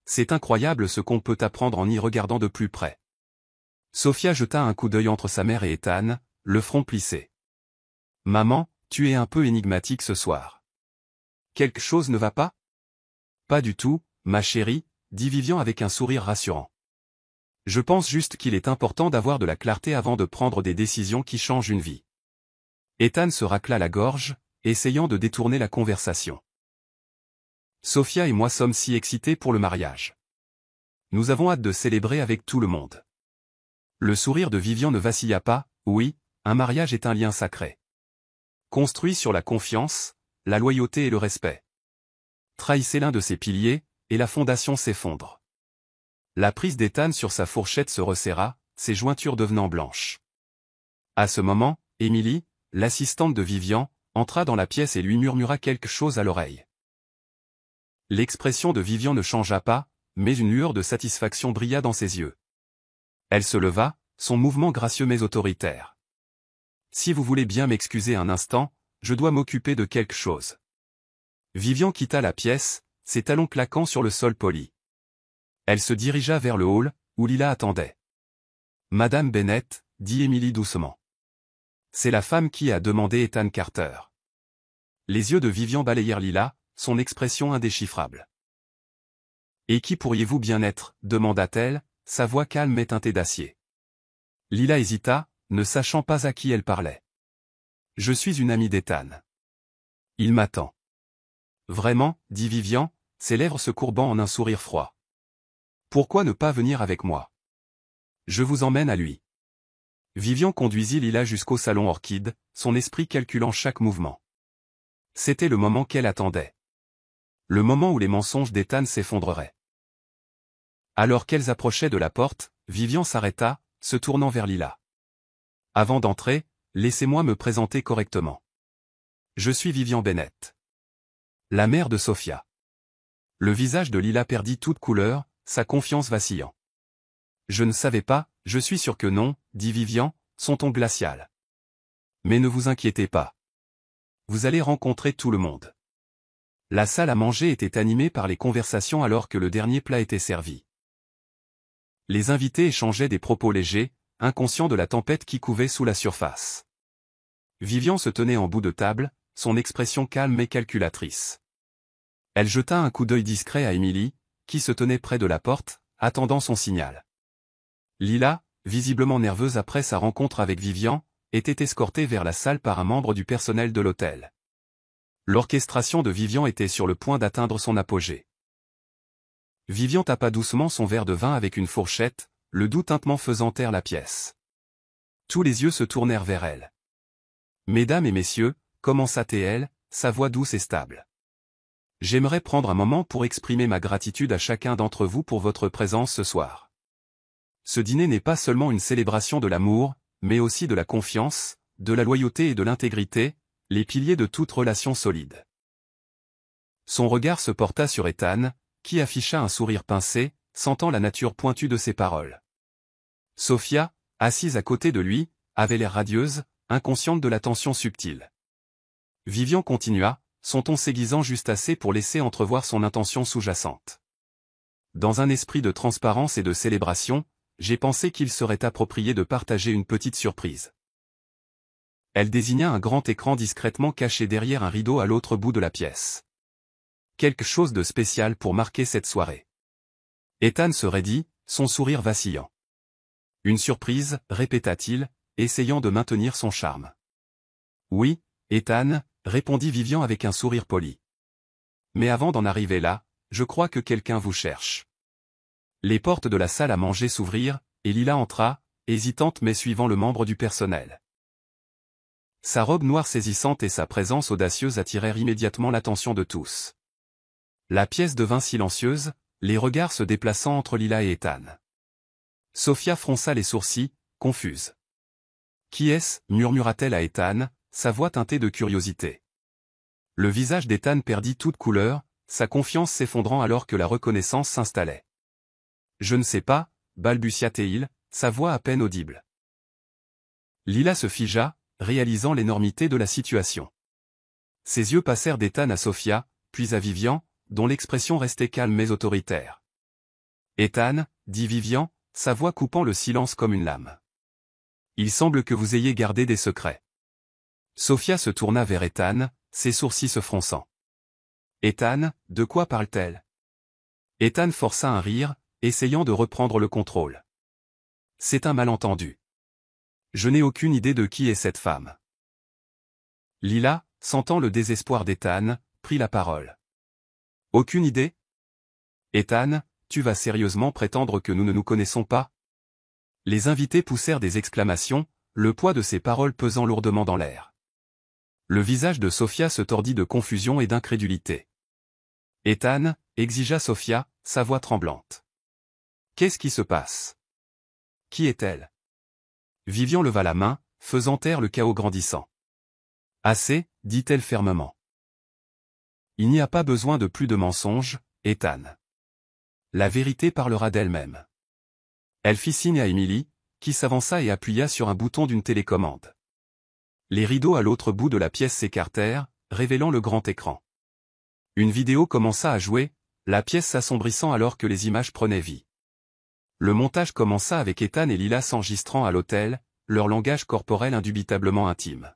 C'est incroyable ce qu'on peut apprendre en y regardant de plus près. Sophia jeta un coup d'œil entre sa mère et Ethan, le front plissé. « Maman, tu es un peu énigmatique ce soir. Quelque chose ne va pas? » « Pas du tout, ma chérie, » dit Vivian avec un sourire rassurant. « Je pense juste qu'il est important d'avoir de la clarté avant de prendre des décisions qui changent une vie. » Ethan se racla la gorge, essayant de détourner la conversation. Sophia et moi sommes si excités pour le mariage. Nous avons hâte de célébrer avec tout le monde. Le sourire de Vivian ne vacilla pas, oui, un mariage est un lien sacré. Construit sur la confiance, la loyauté et le respect. Trahissez l'un de ses piliers, et la fondation s'effondre. La prise d'Ethan sur sa fourchette se resserra, ses jointures devenant blanches. À ce moment, Émilie, l'assistante de Vivian, entra dans la pièce et lui murmura quelque chose à l'oreille. L'expression de Vivian ne changea pas, mais une lueur de satisfaction brilla dans ses yeux. Elle se leva, son mouvement gracieux mais autoritaire. « Si vous voulez bien m'excuser un instant, je dois m'occuper de quelque chose. » Vivian quitta la pièce, ses talons claquant sur le sol poli. Elle se dirigea vers le hall, où Lila attendait. « Madame Bennett, » dit Émilie doucement. « C'est la femme qui a demandé Ethan Carter. » Les yeux de Vivian balayèrent Lila, son expression indéchiffrable. « Et qui pourriez-vous bien être ?» demanda-t-elle, sa voix calme et teintée d'acier. Lila hésita, ne sachant pas à qui elle parlait. « Je suis une amie d'Ethan. Il m'attend. »« Vraiment ?» dit Vivian, ses lèvres se courbant en un sourire froid. « Pourquoi ne pas venir avec moi? Je vous emmène à lui. » Vivian conduisit Lila jusqu'au salon Orchid, son esprit calculant chaque mouvement. C'était le moment qu'elle attendait. Le moment où les mensonges d'Ethan s'effondreraient. Alors qu'elles approchaient de la porte, Vivian s'arrêta, se tournant vers Lila. « Avant d'entrer, laissez-moi me présenter correctement. Je suis Vivian Bennett. La mère de Sophia. » Le visage de Lila perdit toute couleur, sa confiance vacillant. Je ne savais pas, je suis sûr que non, dit Vivian, son ton glacial. Mais ne vous inquiétez pas. Vous allez rencontrer tout le monde. La salle à manger était animée par les conversations alors que le dernier plat était servi. Les invités échangeaient des propos légers, inconscients de la tempête qui couvait sous la surface. Vivian se tenait en bout de table, son expression calme et calculatrice. Elle jeta un coup d'œil discret à Émilie, qui se tenait près de la porte, attendant son signal. Lila, visiblement nerveuse après sa rencontre avec Vivian, était escortée vers la salle par un membre du personnel de l'hôtel. L'orchestration de Vivian était sur le point d'atteindre son apogée. Vivian tapa doucement son verre de vin avec une fourchette, le doux tintement faisant taire la pièce. Tous les yeux se tournèrent vers elle. « Mesdames et messieurs », commença-t-elle, sa voix douce et stable. « J'aimerais prendre un moment pour exprimer ma gratitude à chacun d'entre vous pour votre présence ce soir. Ce dîner n'est pas seulement une célébration de l'amour, mais aussi de la confiance, de la loyauté et de l'intégrité, les piliers de toute relation solide. » Son regard se porta sur Ethan, qui afficha un sourire pincé, sentant la nature pointue de ses paroles. Sophia, assise à côté de lui, avait l'air radieuse, inconsciente de la tension subtile. Vivian continua, son ton s'aiguisant juste assez pour laisser entrevoir son intention sous-jacente. Dans un esprit de transparence et de célébration, j'ai pensé qu'il serait approprié de partager une petite surprise. Elle désigna un grand écran discrètement caché derrière un rideau à l'autre bout de la pièce. Quelque chose de spécial pour marquer cette soirée. Ethan se raidit, son sourire vacillant. Une surprise, répéta-t-il, essayant de maintenir son charme. Oui, Ethan, répondit Vivian avec un sourire poli. Mais avant d'en arriver là, je crois que quelqu'un vous cherche. Les portes de la salle à manger s'ouvrirent, et Lila entra, hésitante mais suivant le membre du personnel. Sa robe noire saisissante et sa présence audacieuse attirèrent immédiatement l'attention de tous. La pièce devint silencieuse, les regards se déplaçant entre Lila et Ethan. Sophia fronça les sourcils, confuse. « Qui est-ce » murmura-t-elle à Ethan, sa voix teintée de curiosité. Le visage d'Ethan perdit toute couleur, sa confiance s'effondrant alors que la reconnaissance s'installait. « Je ne sais pas » balbutia-t-il, sa voix à peine audible. Lila se figea, réalisant l'énormité de la situation. Ses yeux passèrent d'Ethan à Sophia, puis à Vivian, dont l'expression restait calme mais autoritaire. « Ethan » dit Vivian, sa voix coupant le silence comme une lame. « Il semble que vous ayez gardé des secrets. » Sophia se tourna vers Ethan, ses sourcils se fronçant. « Ethan, de quoi parle-t-elle » Ethan força un rire, essayant de reprendre le contrôle. « C'est un malentendu. Je n'ai aucune idée de qui est cette femme. » Lila, sentant le désespoir d'Ethan, prit la parole. « Aucune idée ? Ethan, tu vas sérieusement prétendre que nous ne nous connaissons pas ?» Les invités poussèrent des exclamations, le poids de ces paroles pesant lourdement dans l'air. Le visage de Sophia se tordit de confusion et d'incrédulité. « Ethan » exigea Sophia, sa voix tremblante. « Qu'est-ce qui se passe ? Qui est-elle » Vivian leva la main, faisant taire le chaos grandissant. « Assez » dit-elle fermement. « Il n'y a pas besoin de plus de mensonges, Ethan. La vérité parlera d'elle-même. » Elle fit signe à Émilie, qui s'avança et appuya sur un bouton d'une télécommande. Les rideaux à l'autre bout de la pièce s'écartèrent, révélant le grand écran. Une vidéo commença à jouer, la pièce s'assombrissant alors que les images prenaient vie. Le montage commença avec Ethan et Lila s'enregistrant à l'hôtel, leur langage corporel indubitablement intime.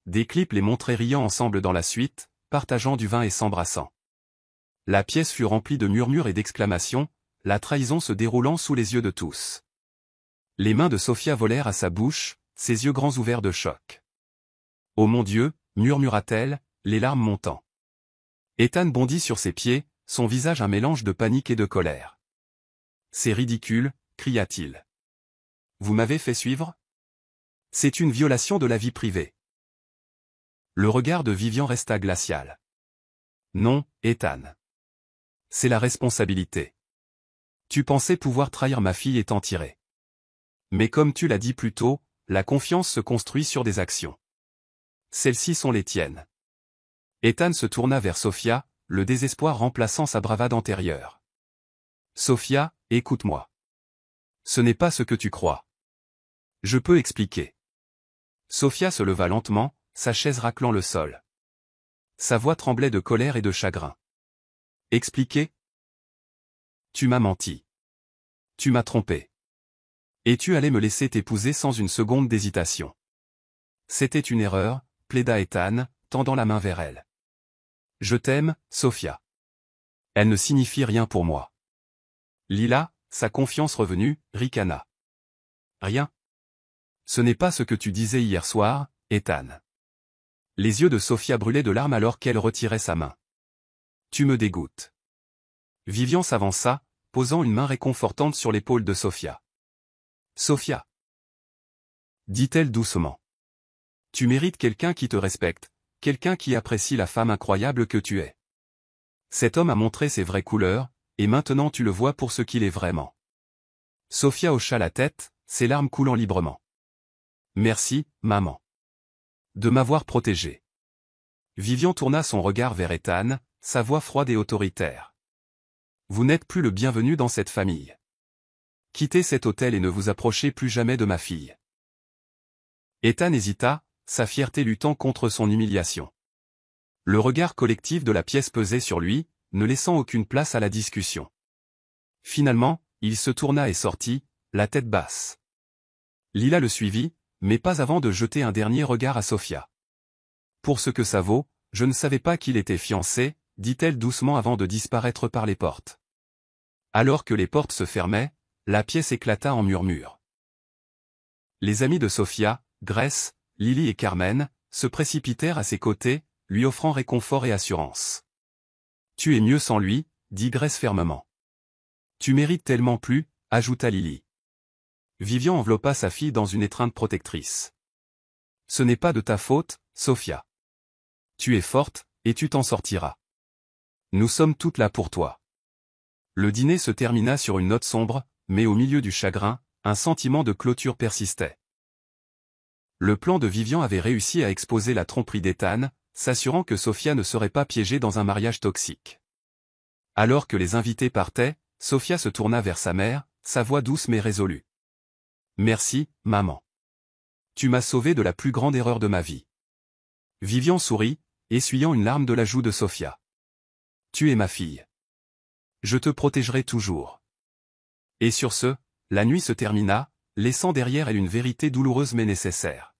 Des clips les montraient riant ensemble dans la suite, partageant du vin et s'embrassant. La pièce fut remplie de murmures et d'exclamations, la trahison se déroulant sous les yeux de tous. Les mains de Sophia volèrent à sa bouche, ses yeux grands ouverts de choc. « Oh mon Dieu » murmura-t-elle, les larmes montant. Ethan bondit sur ses pieds, son visage un mélange de panique et de colère. « C'est ridicule » cria-t-il. « Vous m'avez fait suivre ? C'est une violation de la vie privée. » Le regard de Vivian resta glacial. « Non, Ethan. C'est la responsabilité. Tu pensais pouvoir trahir ma fille et t'en tirer. Mais comme tu l'as dit plus tôt, la confiance se construit sur des actions. Celles-ci sont les tiennes. » Ethan se tourna vers Sophia, le désespoir remplaçant sa bravade antérieure. Sophia, écoute-moi. Ce n'est pas ce que tu crois. Je peux expliquer. Sophia se leva lentement, sa chaise raclant le sol. Sa voix tremblait de colère et de chagrin. Expliquer? Tu m'as menti. Tu m'as trompé. Et tu allais me laisser t'épouser sans une seconde d'hésitation. C'était une erreur, plaida Ethan, tendant la main vers elle. Je t'aime, Sophia. Elle ne signifie rien pour moi. Lila, sa confiance revenue, ricana. Rien. Ce n'est pas ce que tu disais hier soir, Ethan. Les yeux de Sophia brûlaient de larmes alors qu'elle retirait sa main. Tu me dégoûtes. Vivian s'avança, posant une main réconfortante sur l'épaule de Sophia. Sophia, dit-elle doucement. Tu mérites quelqu'un qui te respecte, quelqu'un qui apprécie la femme incroyable que tu es. Cet homme a montré ses vraies couleurs, et maintenant tu le vois pour ce qu'il est vraiment. Sophia hocha la tête, ses larmes coulant librement. Merci, maman. De m'avoir protégée. Vivian tourna son regard vers Ethan, sa voix froide et autoritaire. Vous n'êtes plus le bienvenu dans cette famille. Quittez cet hôtel et ne vous approchez plus jamais de ma fille. Ethan hésita, sa fierté luttant contre son humiliation. Le regard collectif de la pièce pesait sur lui, ne laissant aucune place à la discussion. Finalement, il se tourna et sortit, la tête basse. Lila le suivit, mais pas avant de jeter un dernier regard à Sophia. Pour ce que ça vaut, je ne savais pas qu'il était fiancé, dit-elle doucement avant de disparaître par les portes. Alors que les portes se fermaient, la pièce éclata en murmures. Les amis de Sophia, Grace, Lily et Carmen, se précipitèrent à ses côtés, lui offrant réconfort et assurance. Tu es mieux sans lui, dit Grace fermement. Tu mérites tellement plus, ajouta Lily. Vivian enveloppa sa fille dans une étreinte protectrice. Ce n'est pas de ta faute, Sophia. Tu es forte, et tu t'en sortiras. Nous sommes toutes là pour toi. Le dîner se termina sur une note sombre, mais au milieu du chagrin, un sentiment de clôture persistait. Le plan de Vivian avait réussi à exposer la tromperie d'Ethan, s'assurant que Sophia ne serait pas piégée dans un mariage toxique. Alors que les invités partaient, Sophia se tourna vers sa mère, sa voix douce mais résolue. Merci, maman. Tu m'as sauvée de la plus grande erreur de ma vie. Vivian sourit, essuyant une larme de la joue de Sophia. Tu es ma fille. Je te protégerai toujours. Et sur ce, la nuit se termina, laissant derrière elle une vérité douloureuse mais nécessaire.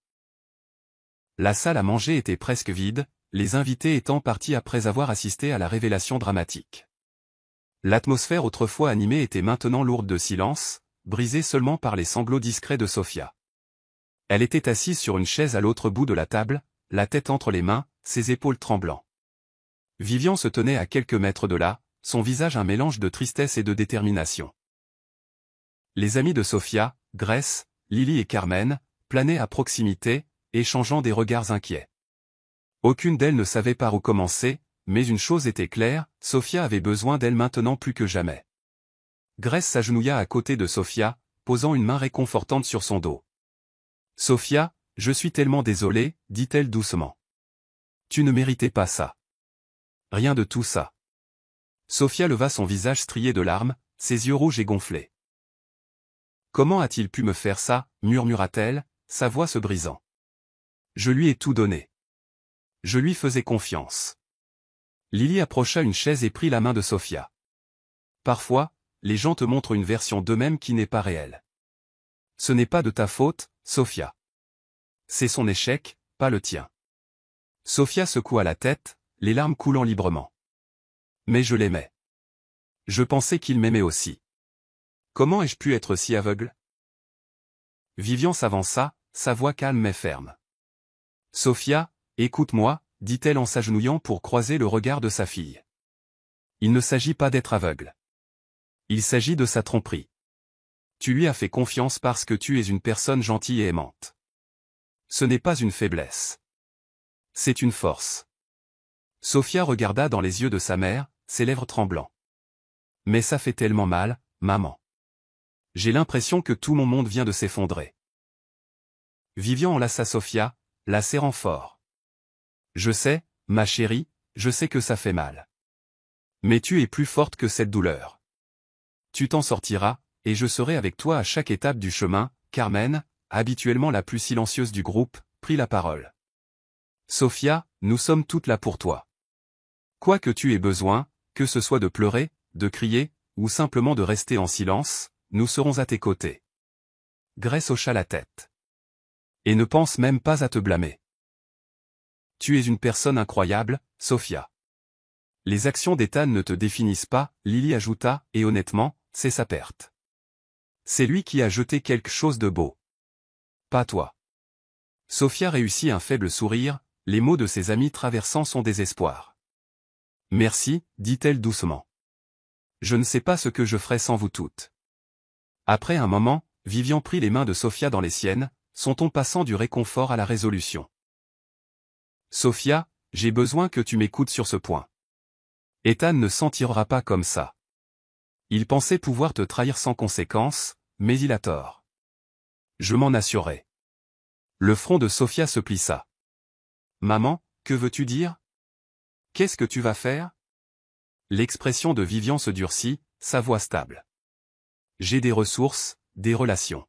La salle à manger était presque vide, les invités étant partis après avoir assisté à la révélation dramatique. L'atmosphère autrefois animée était maintenant lourde de silence, brisée seulement par les sanglots discrets de Sophia. Elle était assise sur une chaise à l'autre bout de la table, la tête entre les mains, ses épaules tremblant. Vivian se tenait à quelques mètres de là, son visage un mélange de tristesse et de détermination. Les amis de Sophia, Grace, Lily et Carmen, planaient à proximité, échangeant des regards inquiets. Aucune d'elles ne savait par où commencer, mais une chose était claire, Sophia avait besoin d'elle maintenant plus que jamais. Grace s'agenouilla à côté de Sophia, posant une main réconfortante sur son dos. « Sophia, je suis tellement désolée, dit-elle doucement. Tu ne méritais pas ça. Rien de tout ça. » Sophia leva son visage strié de larmes, ses yeux rouges et gonflés. « Comment a-t-il pu me faire ça » murmura-t-elle, sa voix se brisant. « Je lui ai tout donné. Je lui faisais confiance. » Lily approcha une chaise et prit la main de Sophia. « Parfois, les gens te montrent une version d'eux-mêmes qui n'est pas réelle. Ce n'est pas de ta faute, Sophia. C'est son échec, pas le tien. » Sophia secoua la tête, les larmes coulant librement. « Mais je l'aimais. Je pensais qu'il m'aimait aussi. Comment ai-je pu être si aveugle ?» Vivian s'avança, sa voix calme mais ferme. « Sophia, écoute-moi, » dit-elle en s'agenouillant pour croiser le regard de sa fille. « Il ne s'agit pas d'être aveugle. Il s'agit de sa tromperie. Tu lui as fait confiance parce que tu es une personne gentille et aimante. Ce n'est pas une faiblesse. C'est une force. » Sophia regarda dans les yeux de sa mère, ses lèvres tremblant. « Mais ça fait tellement mal, maman. J'ai l'impression que tout mon monde vient de s'effondrer. » Vivian enlaça Sophia, la serrant fort. « Je sais, ma chérie, je sais que ça fait mal. Mais tu es plus forte que cette douleur. Tu t'en sortiras, et je serai avec toi à chaque étape du chemin. Carmen, habituellement la plus silencieuse du groupe, prit la parole. Sophia, nous sommes toutes là pour toi. Quoi que tu aies besoin, que ce soit de pleurer, de crier, ou simplement de rester en silence, nous serons à tes côtés. Grace hocha la tête. Et ne pense même pas à te blâmer. Tu es une personne incroyable, Sophia. Les actions d'Ethan ne te définissent pas, Lily ajouta, et honnêtement, c'est sa perte. C'est lui qui a jeté quelque chose de beau. Pas toi. Sophia réussit un faible sourire, les mots de ses amis traversant son désespoir. Merci, dit-elle doucement. Je ne sais pas ce que je ferais sans vous toutes. Après un moment, Vivian prit les mains de Sophia dans les siennes, son ton passant du réconfort à la résolution. Sophia, j'ai besoin que tu m'écoutes sur ce point. Ethan ne s'en tirera pas comme ça. Il pensait pouvoir te trahir sans conséquence, mais il a tort. Je m'en assurerai. Le front de Sophia se plissa. Maman, que veux-tu dire? Qu'est-ce que tu vas faire? L'expression de Vivian se durcit, sa voix stable. J'ai des ressources, des relations.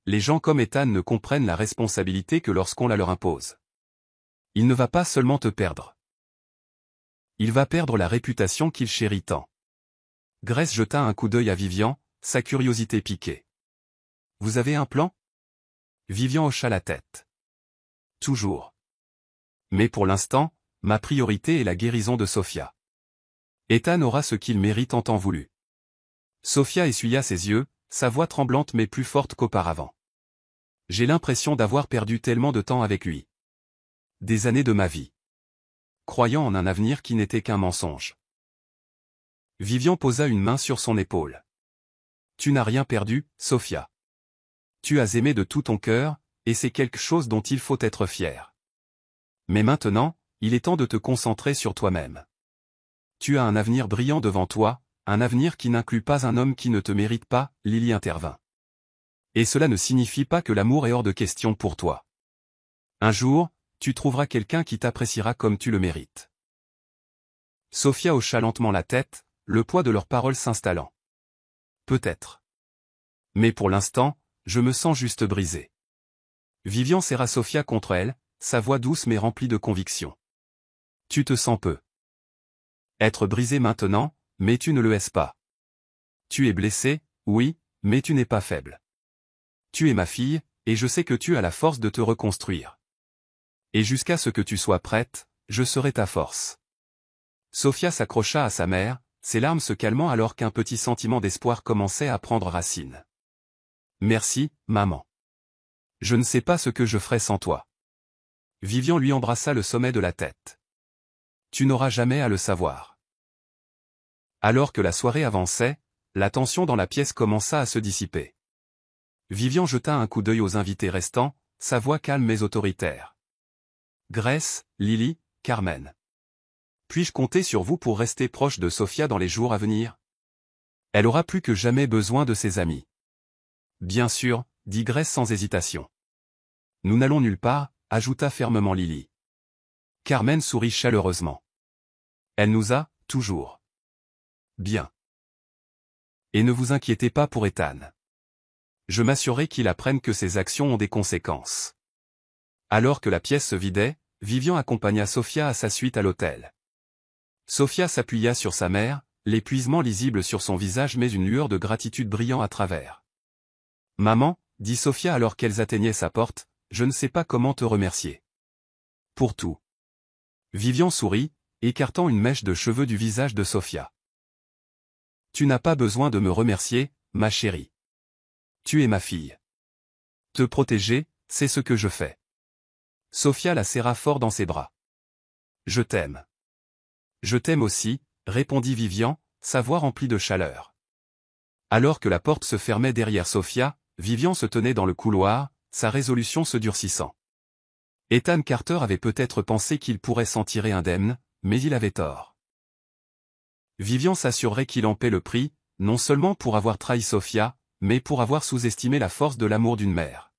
Les gens comme Ethan ne comprennent la responsabilité que lorsqu'on la leur impose. Il ne va pas seulement te perdre. Il va perdre la réputation qu'il chérit tant. Grace jeta un coup d'œil à Vivian, sa curiosité piquée. Vous avez un plan? Vivian hocha la tête. Toujours. Mais pour l'instant, ma priorité est la guérison de Sophia. Ethan aura ce qu'il mérite en temps voulu. Sophia essuya ses yeux, sa voix tremblante mais plus forte qu'auparavant. J'ai l'impression d'avoir perdu tellement de temps avec lui. Des années de ma vie. Croyant en un avenir qui n'était qu'un mensonge. Vivian posa une main sur son épaule. Tu n'as rien perdu, Sophia. Tu as aimé de tout ton cœur, et c'est quelque chose dont il faut être fier. Mais maintenant, il est temps de te concentrer sur toi-même. Tu as un avenir brillant devant toi, un avenir qui n'inclut pas un homme qui ne te mérite pas, Lily intervint. Et cela ne signifie pas que l'amour est hors de question pour toi. Un jour, tu trouveras quelqu'un qui t'appréciera comme tu le mérites. Sophia hocha lentement la tête, le poids de leurs paroles s'installant. Peut-être. Mais pour l'instant, je me sens juste brisé. Vivian serra Sophia contre elle, sa voix douce mais remplie de conviction. Tu te sens peu. Être brisé maintenant, mais tu ne le es pas. Tu es blessé, oui, mais tu n'es pas faible. Tu es ma fille, et je sais que tu as la force de te reconstruire. Et jusqu'à ce que tu sois prête, je serai ta force. Sophia s'accrocha à sa mère, ses larmes se calmant alors qu'un petit sentiment d'espoir commençait à prendre racine. Merci, maman. Je ne sais pas ce que je ferais sans toi. Vivian lui embrassa le sommet de la tête. Tu n'auras jamais à le savoir. Alors que la soirée avançait, la tension dans la pièce commença à se dissiper. Vivian jeta un coup d'œil aux invités restants, sa voix calme mais autoritaire. Grace, Lily, Carmen. Puis-je compter sur vous pour rester proche de Sophia dans les jours à venir? Elle aura plus que jamais besoin de ses amis. Bien sûr, dit Grace sans hésitation. Nous n'allons nulle part, ajouta fermement Lily. Carmen sourit chaleureusement. Elle nous a, toujours. Bien. Et ne vous inquiétez pas pour Ethan. Je m'assurerai qu'il apprenne que ses actions ont des conséquences. Alors que la pièce se vidait, Vivian accompagna Sophia à sa suite à l'hôtel. Sophia s'appuya sur sa mère, l'épuisement lisible sur son visage mais une lueur de gratitude brillant à travers. « Maman, dit Sophia alors qu'elles atteignaient sa porte, je ne sais pas comment te remercier. Pour tout. » Vivian sourit, écartant une mèche de cheveux du visage de Sophia. « Tu n'as pas besoin de me remercier, ma chérie. Tu es ma fille. Te protéger, c'est ce que je fais. » Sophia la serra fort dans ses bras. « Je t'aime. »« Je t'aime aussi, » répondit Vivian, sa voix remplie de chaleur. Alors que la porte se fermait derrière Sophia, Vivian se tenait dans le couloir, sa résolution se durcissant. Ethan Carter avait peut-être pensé qu'il pourrait s'en tirer indemne, mais il avait tort. Vivian s'assurerait qu'il en paie le prix, non seulement pour avoir trahi Sophia, mais pour avoir sous-estimé la force de l'amour d'une mère.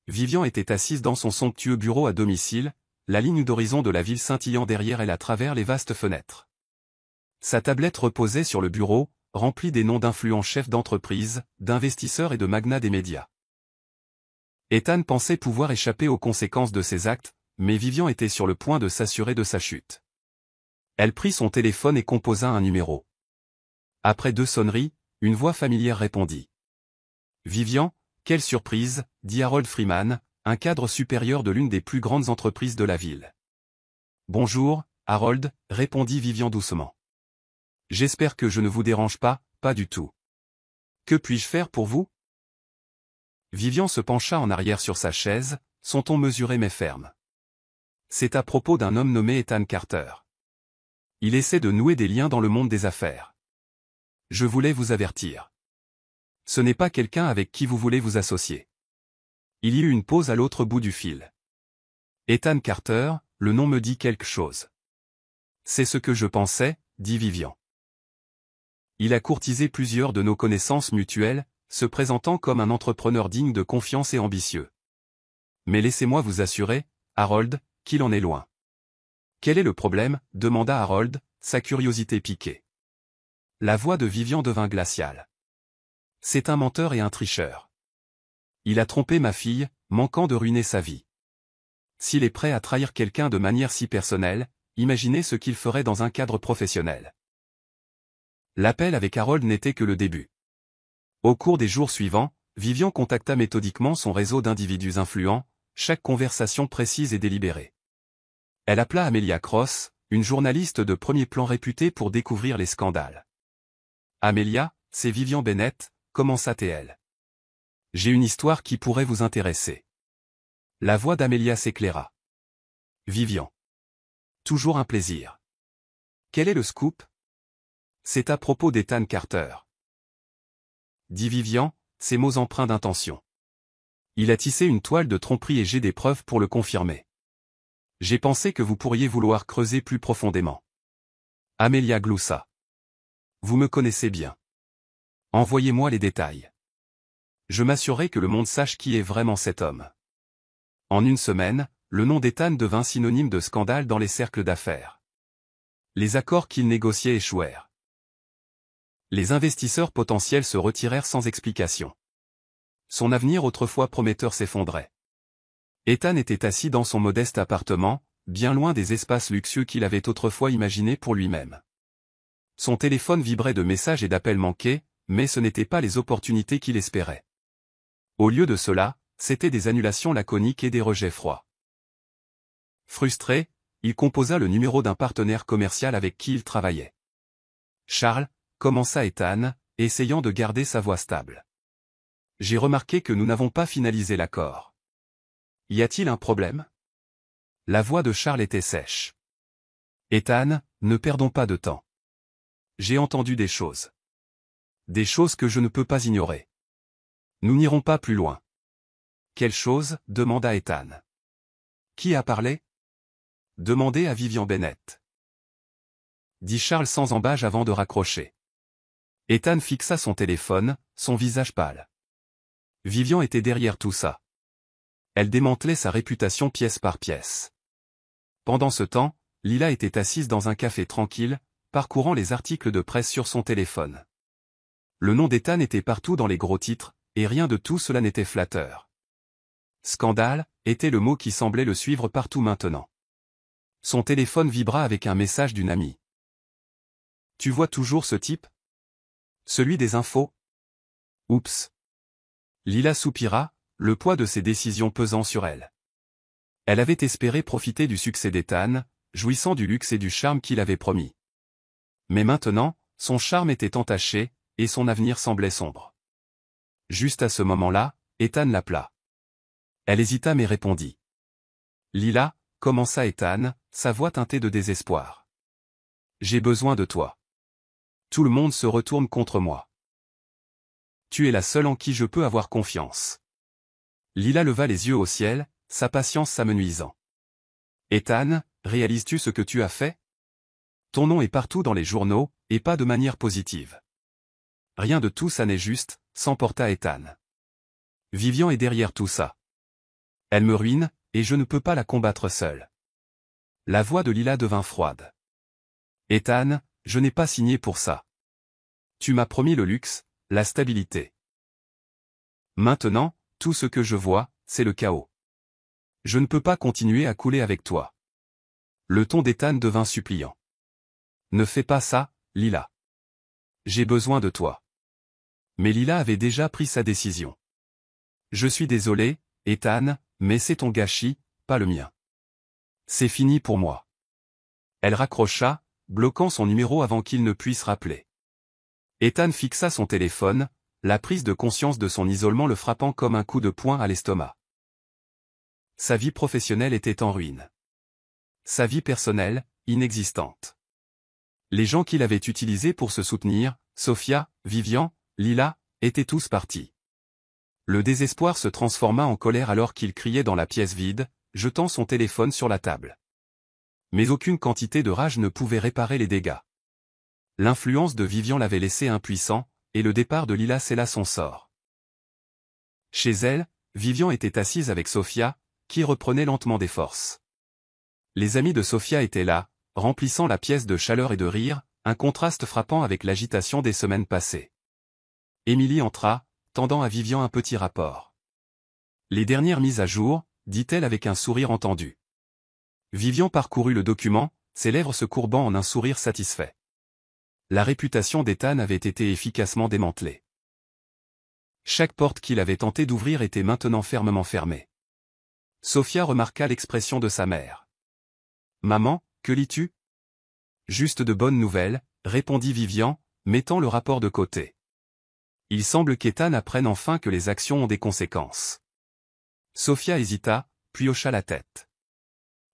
Vivian était assise dans son somptueux bureau à domicile, la ligne d'horizon de la ville scintillant derrière elle à travers les vastes fenêtres. Sa tablette reposait sur le bureau, remplie des noms d'influents chefs d'entreprise, d'investisseurs et de magnats des médias. Ethan pensait pouvoir échapper aux conséquences de ses actes, mais Vivian était sur le point de s'assurer de sa chute. Elle prit son téléphone et composa un numéro. Après 2 sonneries, une voix familière répondit. « Vivian, quelle surprise !» dit Harold Freeman, un cadre supérieur de l'une des plus grandes entreprises de la ville. « Bonjour, Harold, » répondit Vivian doucement. « J'espère que je ne vous dérange pas, pas du tout. Que puis-je faire pour vous ?» Vivian se pencha en arrière sur sa chaise, son ton mesuré mais ferme. « C'est à propos d'un homme nommé Ethan Carter. Il essaie de nouer des liens dans le monde des affaires. Je voulais vous avertir. Ce n'est pas quelqu'un avec qui vous voulez vous associer. » Il y eut une pause à l'autre bout du fil. « Ethan Carter, le nom me dit quelque chose. »« C'est ce que je pensais, » dit Vivian. « Il a courtisé plusieurs de nos connaissances mutuelles, se présentant comme un entrepreneur digne de confiance et ambitieux. Mais laissez-moi vous assurer, Harold, qu'il en est loin. »« Quel est le problème ?» demanda Harold, sa curiosité piquée. La voix de Vivian devint glaciale. « C'est un menteur et un tricheur. Il a trompé ma fille, manquant de ruiner sa vie. S'il est prêt à trahir quelqu'un de manière si personnelle, imaginez ce qu'il ferait dans un cadre professionnel. » L'appel avec Harold n'était que le début. Au cours des jours suivants, Vivian contacta méthodiquement son réseau d'individus influents, chaque conversation précise et délibérée. Elle appela Amelia Cross, une journaliste de premier plan réputée pour découvrir les scandales. « Amelia, c'est Vivian Bennett, commença-t-elle. J'ai une histoire qui pourrait vous intéresser. » La voix d'Amelia s'éclaira. « Vivian. Toujours un plaisir. Quel est le scoop ? » « C'est à propos d'Ethan Carter. » dit Vivian, ses mots empreints d'intention. « Il a tissé une toile de tromperie et j'ai des preuves pour le confirmer. J'ai pensé que vous pourriez vouloir creuser plus profondément. » Amelia gloussa. « Vous me connaissez bien. Envoyez-moi les détails. Je m'assurerai que le monde sache qui est vraiment cet homme. » En une semaine, le nom d'Ethan devint synonyme de scandale dans les cercles d'affaires. Les accords qu'il négociait échouèrent. Les investisseurs potentiels se retirèrent sans explication. Son avenir autrefois prometteur s'effondrait. Ethan était assis dans son modeste appartement, bien loin des espaces luxueux qu'il avait autrefois imaginés pour lui-même. Son téléphone vibrait de messages et d'appels manqués, mais ce n'étaient pas les opportunités qu'il espérait. Au lieu de cela, c'étaient des annulations laconiques et des rejets froids. Frustré, il composa le numéro d'un partenaire commercial avec qui il travaillait. « Charles, » commença Ethan, essayant de garder sa voix stable. « J'ai remarqué que nous n'avons pas finalisé l'accord. Y a-t-il un problème ?» La voix de Charles était sèche. « Ethan, ne perdons pas de temps. J'ai entendu des choses. Des choses que je ne peux pas ignorer. Nous n'irons pas plus loin. »« Quelle chose ?» demanda Ethan. « Qui a parlé ?» Demandez à Vivian Bennett. Dit Charles sans embâche avant de raccrocher. Ethan fixa son téléphone, son visage pâle. Vivian était derrière tout ça. Elle démantelait sa réputation pièce par pièce. Pendant ce temps, Lila était assise dans un café tranquille, parcourant les articles de presse sur son téléphone. Le nom d'Ethan était partout dans les gros titres, et rien de tout cela n'était flatteur. Scandale était le mot qui semblait le suivre partout maintenant. Son téléphone vibra avec un message d'une amie. « Tu vois toujours ce type ? Celui des infos ? Oups. » Lila soupira, le poids de ses décisions pesant sur elle. Elle avait espéré profiter du succès d'Ethan, jouissant du luxe et du charme qu'il avait promis. Mais maintenant, son charme était entaché, et son avenir semblait sombre. Juste à ce moment-là, Ethan l'appela. Elle hésita mais répondit. « Lila », commença Ethan, sa voix teintée de désespoir. « J'ai besoin de toi. Tout le monde se retourne contre moi. Tu es la seule en qui je peux avoir confiance. » Lila leva les yeux au ciel, sa patience s'amenuisant. « Ethan, réalises-tu ce que tu as fait ? Ton nom est partout dans les journaux, et pas de manière positive. » « Rien de tout ça n'est juste, » s'emporta Ethan. « Vivian est derrière tout ça. Elle me ruine, et je ne peux pas la combattre seule. » La voix de Lila devint froide. « Ethan, Je n'ai pas signé pour ça. Tu m'as promis le luxe, la stabilité. Maintenant, tout ce que je vois, c'est le chaos. Je ne peux pas continuer à couler avec toi. Le ton d'Ethan devint suppliant. Ne fais pas ça, Lila. J'ai besoin de toi. Mais Lila avait déjà pris sa décision. Je suis désolé, Ethan, mais c'est ton gâchis, pas le mien. C'est fini pour moi. Elle raccrocha, bloquant son numéro avant qu'il ne puisse rappeler. Ethan fixa son téléphone, la prise de conscience de son isolement le frappant comme un coup de poing à l'estomac. Sa vie professionnelle était en ruine. Sa vie personnelle, inexistante. Les gens qu'il avait utilisés pour se soutenir, Sophia, Vivian, Lila, étaient tous partis. Le désespoir se transforma en colère alors qu'il criait dans la pièce vide, jetant son téléphone sur la table. Mais aucune quantité de rage ne pouvait réparer les dégâts. L'influence de Vivian l'avait laissé impuissant, et le départ de Lila scella son sort. Chez elle, Vivian était assise avec Sophia, qui reprenait lentement des forces. Les amis de Sophia étaient là, remplissant la pièce de chaleur et de rire, un contraste frappant avec l'agitation des semaines passées. Émilie entra, tendant à Vivian un petit rapport. Les dernières mises à jour, dit-elle avec un sourire entendu. Vivian parcourut le document, ses lèvres se courbant en un sourire satisfait. La réputation d'Ethan avait été efficacement démantelée. Chaque porte qu'il avait tenté d'ouvrir était maintenant fermement fermée. Sophia remarqua l'expression de sa mère. « Maman, que lis-tu » ? « Juste de bonnes nouvelles, répondit Vivian, mettant le rapport de côté. Il semble qu'Ethan apprenne enfin que les actions ont des conséquences. Sophia hésita, puis hocha la tête.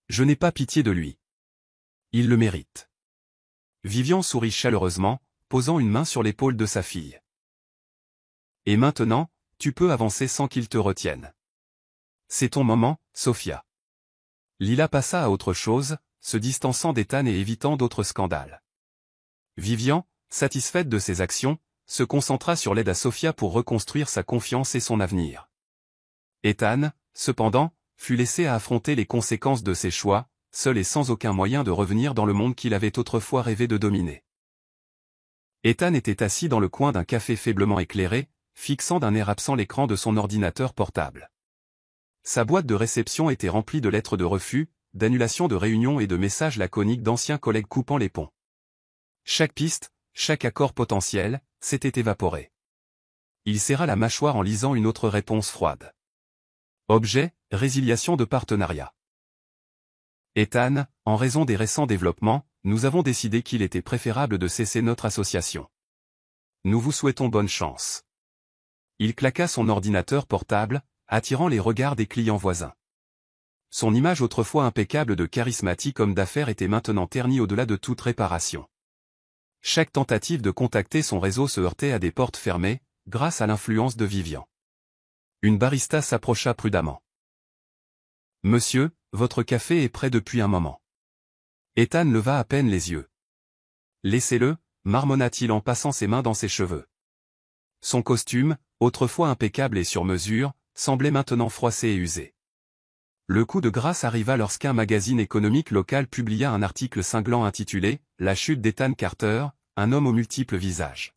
Je n'ai pas pitié de lui. Il le mérite. Vivian sourit chaleureusement, posant une main sur l'épaule de sa fille. Et maintenant, tu peux avancer sans qu'il te retienne. C'est ton moment, Sophia. Lila passa à autre chose, se distançant d'Ethan et évitant d'autres scandales. Vivian, satisfaite de ses actions, se concentra sur l'aide à Sophia pour reconstruire sa confiance et son avenir. Ethan, cependant, fut laissé à affronter les conséquences de ses choix, seul et sans aucun moyen de revenir dans le monde qu'il avait autrefois rêvé de dominer. Ethan était assis dans le coin d'un café faiblement éclairé, fixant d'un air absent l'écran de son ordinateur portable. Sa boîte de réception était remplie de lettres de refus, d'annulation de réunions et de messages laconiques d'anciens collègues coupant les ponts. Chaque piste, chaque accord potentiel, s'était évaporé. Il serra la mâchoire en lisant une autre réponse froide. Objet, résiliation de partenariat. Ethan, en raison des récents développements, nous avons décidé qu'il était préférable de cesser notre association. Nous vous souhaitons bonne chance. Il claqua son ordinateur portable, attirant les regards des clients voisins. Son image autrefois impeccable de charismatique homme d'affaires était maintenant ternie au-delà de toute réparation. Chaque tentative de contacter son réseau se heurtait à des portes fermées, grâce à l'influence de Vivian. Une barista s'approcha prudemment. « Monsieur, votre café est prêt depuis un moment. » Ethan leva à peine les yeux. « Laissez-le, marmonna-t-il en passant ses mains dans ses cheveux. Son costume, autrefois impeccable et sur mesure, semblait maintenant froissé et usé. Le coup de grâce arriva lorsqu'un magazine économique local publia un article cinglant intitulé « La chute d'Ethan Carter, un homme aux multiples visages ».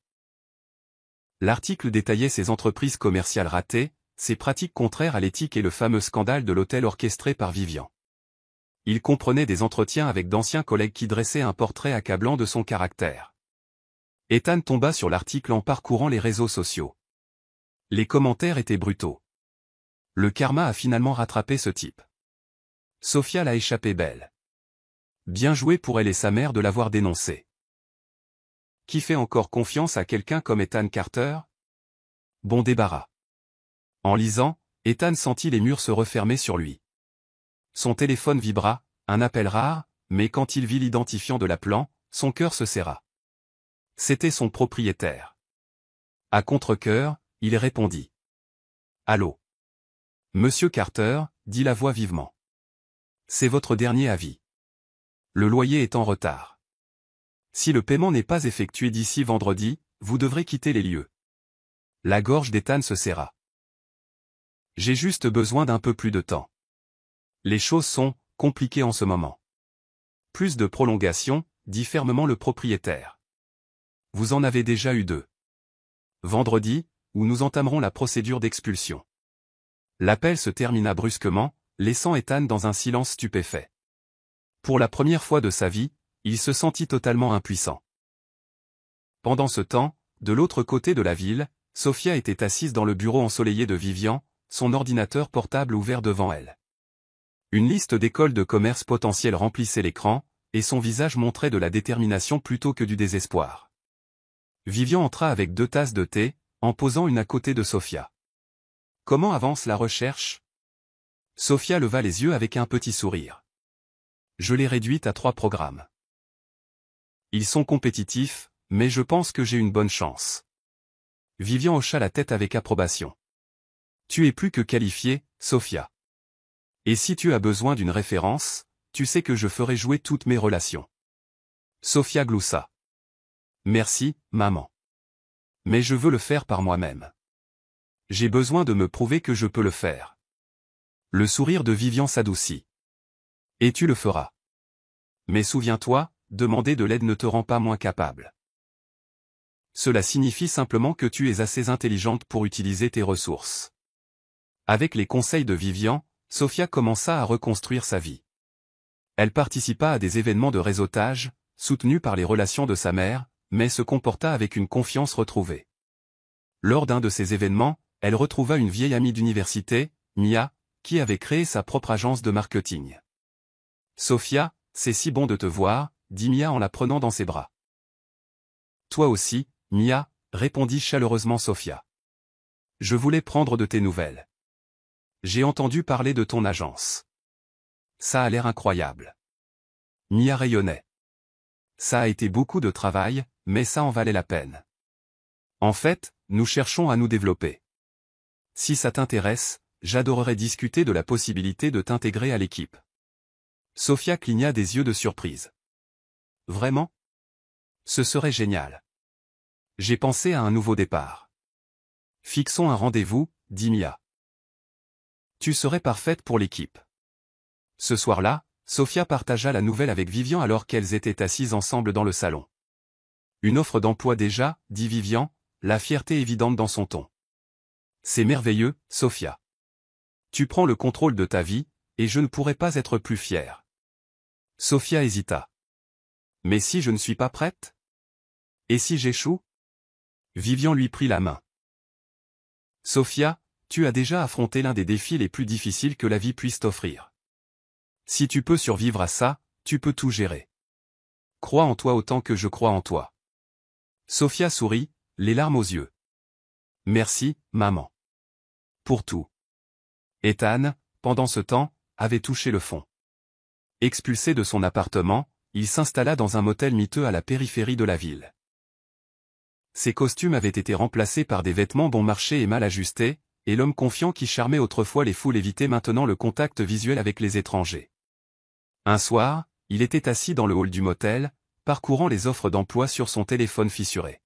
L'article détaillait ses entreprises commerciales ratées, ses pratiques contraires à l'éthique et le fameux scandale de l'hôtel orchestré par Vivian. Il comprenait des entretiens avec d'anciens collègues qui dressaient un portrait accablant de son caractère. Ethan tomba sur l'article en parcourant les réseaux sociaux. Les commentaires étaient brutaux. Le karma a finalement rattrapé ce type. Sophia l'a échappé belle. Bien joué pour elle et sa mère de l'avoir dénoncé. Qui fait encore confiance à quelqu'un comme Ethan Carter? Bon débarras. En lisant, Ethan sentit les murs se refermer sur lui. Son téléphone vibra, un appel rare, mais quand il vit l'identifiant de l'appelant, son cœur se serra. C'était son propriétaire. À contre-cœur, il répondit. Allô. Monsieur Carter, dit la voix vivement. C'est votre dernier avis. Le loyer est en retard. Si le paiement n'est pas effectué d'ici vendredi, vous devrez quitter les lieux. La gorge d'Ethan se serra. J'ai juste besoin d'un peu plus de temps. Les choses sont compliquées en ce moment. Plus de prolongation, dit fermement le propriétaire. Vous en avez déjà eu 2. Vendredi, où nous entamerons la procédure d'expulsion. L'appel se termina brusquement, laissant Ethan dans un silence stupéfait. Pour la première fois de sa vie, il se sentit totalement impuissant. Pendant ce temps, de l'autre côté de la ville, Sophia était assise dans le bureau ensoleillé de Vivian, son ordinateur portable ouvert devant elle. Une liste d'écoles de commerce potentielles remplissait l'écran, et son visage montrait de la détermination plutôt que du désespoir. Vivian entra avec 2 tasses de thé, en posant une à côté de Sophia. « Comment avance la recherche ?» Sophia leva les yeux avec un petit sourire. « Je l'ai réduite à 3 programmes. Ils sont compétitifs, mais je pense que j'ai une bonne chance. » Vivian hocha la tête avec approbation. « Tu es plus que qualifiée, Sophia. Et si tu as besoin d'une référence, tu sais que je ferai jouer toutes mes relations. » Sophia gloussa. « Merci, maman. Mais je veux le faire par moi-même. J'ai besoin de me prouver que je peux le faire. » Le sourire de Vivian s'adoucit. « Et tu le feras. Mais souviens-toi, demander de l'aide ne te rend pas moins capable. Cela signifie simplement que tu es assez intelligente pour utiliser tes ressources. » Avec les conseils de Vivian, Sophia commença à reconstruire sa vie. Elle participa à des événements de réseautage, soutenus par les relations de sa mère, mais se comporta avec une confiance retrouvée. Lors d'un de ces événements, elle retrouva une vieille amie d'université, Mia, qui avait créé sa propre agence de marketing. « Sophia, c'est si bon de te voir, » dit Mia en la prenant dans ses bras. « Toi aussi, Mia, » répondit chaleureusement Sophia. « Je voulais prendre de tes nouvelles. J'ai entendu parler de ton agence. Ça a l'air incroyable. » Mia rayonnait. « Ça a été beaucoup de travail, mais ça en valait la peine. En fait, nous cherchons à nous développer. Si ça t'intéresse, j'adorerais discuter de la possibilité de t'intégrer à l'équipe. » Sophia cligna des yeux de surprise. « Vraiment ? Ce serait génial. J'ai pensé à un nouveau départ. Fixons un rendez-vous, dit Mia. Tu serais parfaite pour l'équipe. » Ce soir-là, Sophia partagea la nouvelle avec Vivian alors qu'elles étaient assises ensemble dans le salon. « Une offre d'emploi déjà, » dit Vivian, la fierté évidente dans son ton. « C'est merveilleux, Sophia. Tu prends le contrôle de ta vie, et je ne pourrais pas être plus fière. » Sophia hésita. « Mais si je ne suis pas prête ? Et si j'échoue ?» Vivian lui prit la main. « Sophia, tu as déjà affronté l'un des défis les plus difficiles que la vie puisse t'offrir. Si tu peux survivre à ça, tu peux tout gérer. Crois en toi autant que je crois en toi. » Sophia sourit, les larmes aux yeux. « Merci, maman. Pour tout. » Ethan, pendant ce temps, avait touché le fond. Expulsé de son appartement, il s'installa dans un motel miteux à la périphérie de la ville. Ses costumes avaient été remplacés par des vêtements bon marché et mal ajustés, et l'homme confiant qui charmait autrefois les foules évitait maintenant le contact visuel avec les étrangers. Un soir, il était assis dans le hall du motel, parcourant les offres d'emploi sur son téléphone fissuré.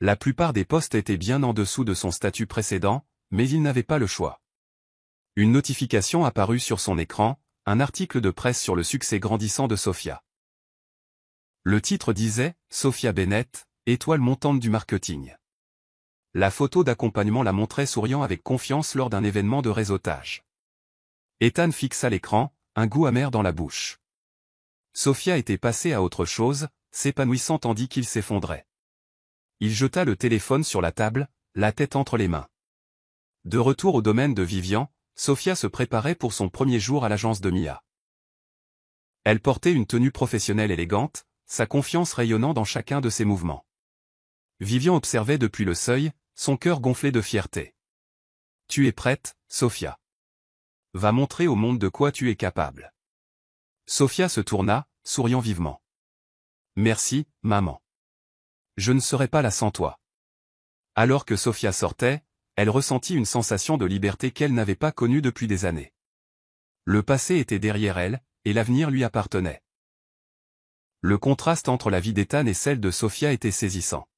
La plupart des postes étaient bien en dessous de son statut précédent, mais il n'avait pas le choix. Une notification apparut sur son écran, un article de presse sur le succès grandissant de Sophia. Le titre disait « Sophia Bennett, étoile montante du marketing ». La photo d'accompagnement la montrait souriant avec confiance lors d'un événement de réseautage. Ethan fixa l'écran, un goût amer dans la bouche. Sophia était passée à autre chose, s'épanouissant tandis qu'il s'effondrait. Il jeta le téléphone sur la table, la tête entre les mains. De retour au domaine de Vivian, Sophia se préparait pour son premier jour à l'agence de Mia. Elle portait une tenue professionnelle élégante, sa confiance rayonnant dans chacun de ses mouvements. Vivian observait depuis le seuil, son cœur gonflé de fierté. « Tu es prête, Sophia. Va montrer au monde de quoi tu es capable. » Sophia se tourna, souriant vivement. « Merci, maman. Je ne serai pas là sans toi. » Alors que Sophia sortait, elle ressentit une sensation de liberté qu'elle n'avait pas connue depuis des années. Le passé était derrière elle, et l'avenir lui appartenait. Le contraste entre la vie d'Ethan et celle de Sophia était saisissant.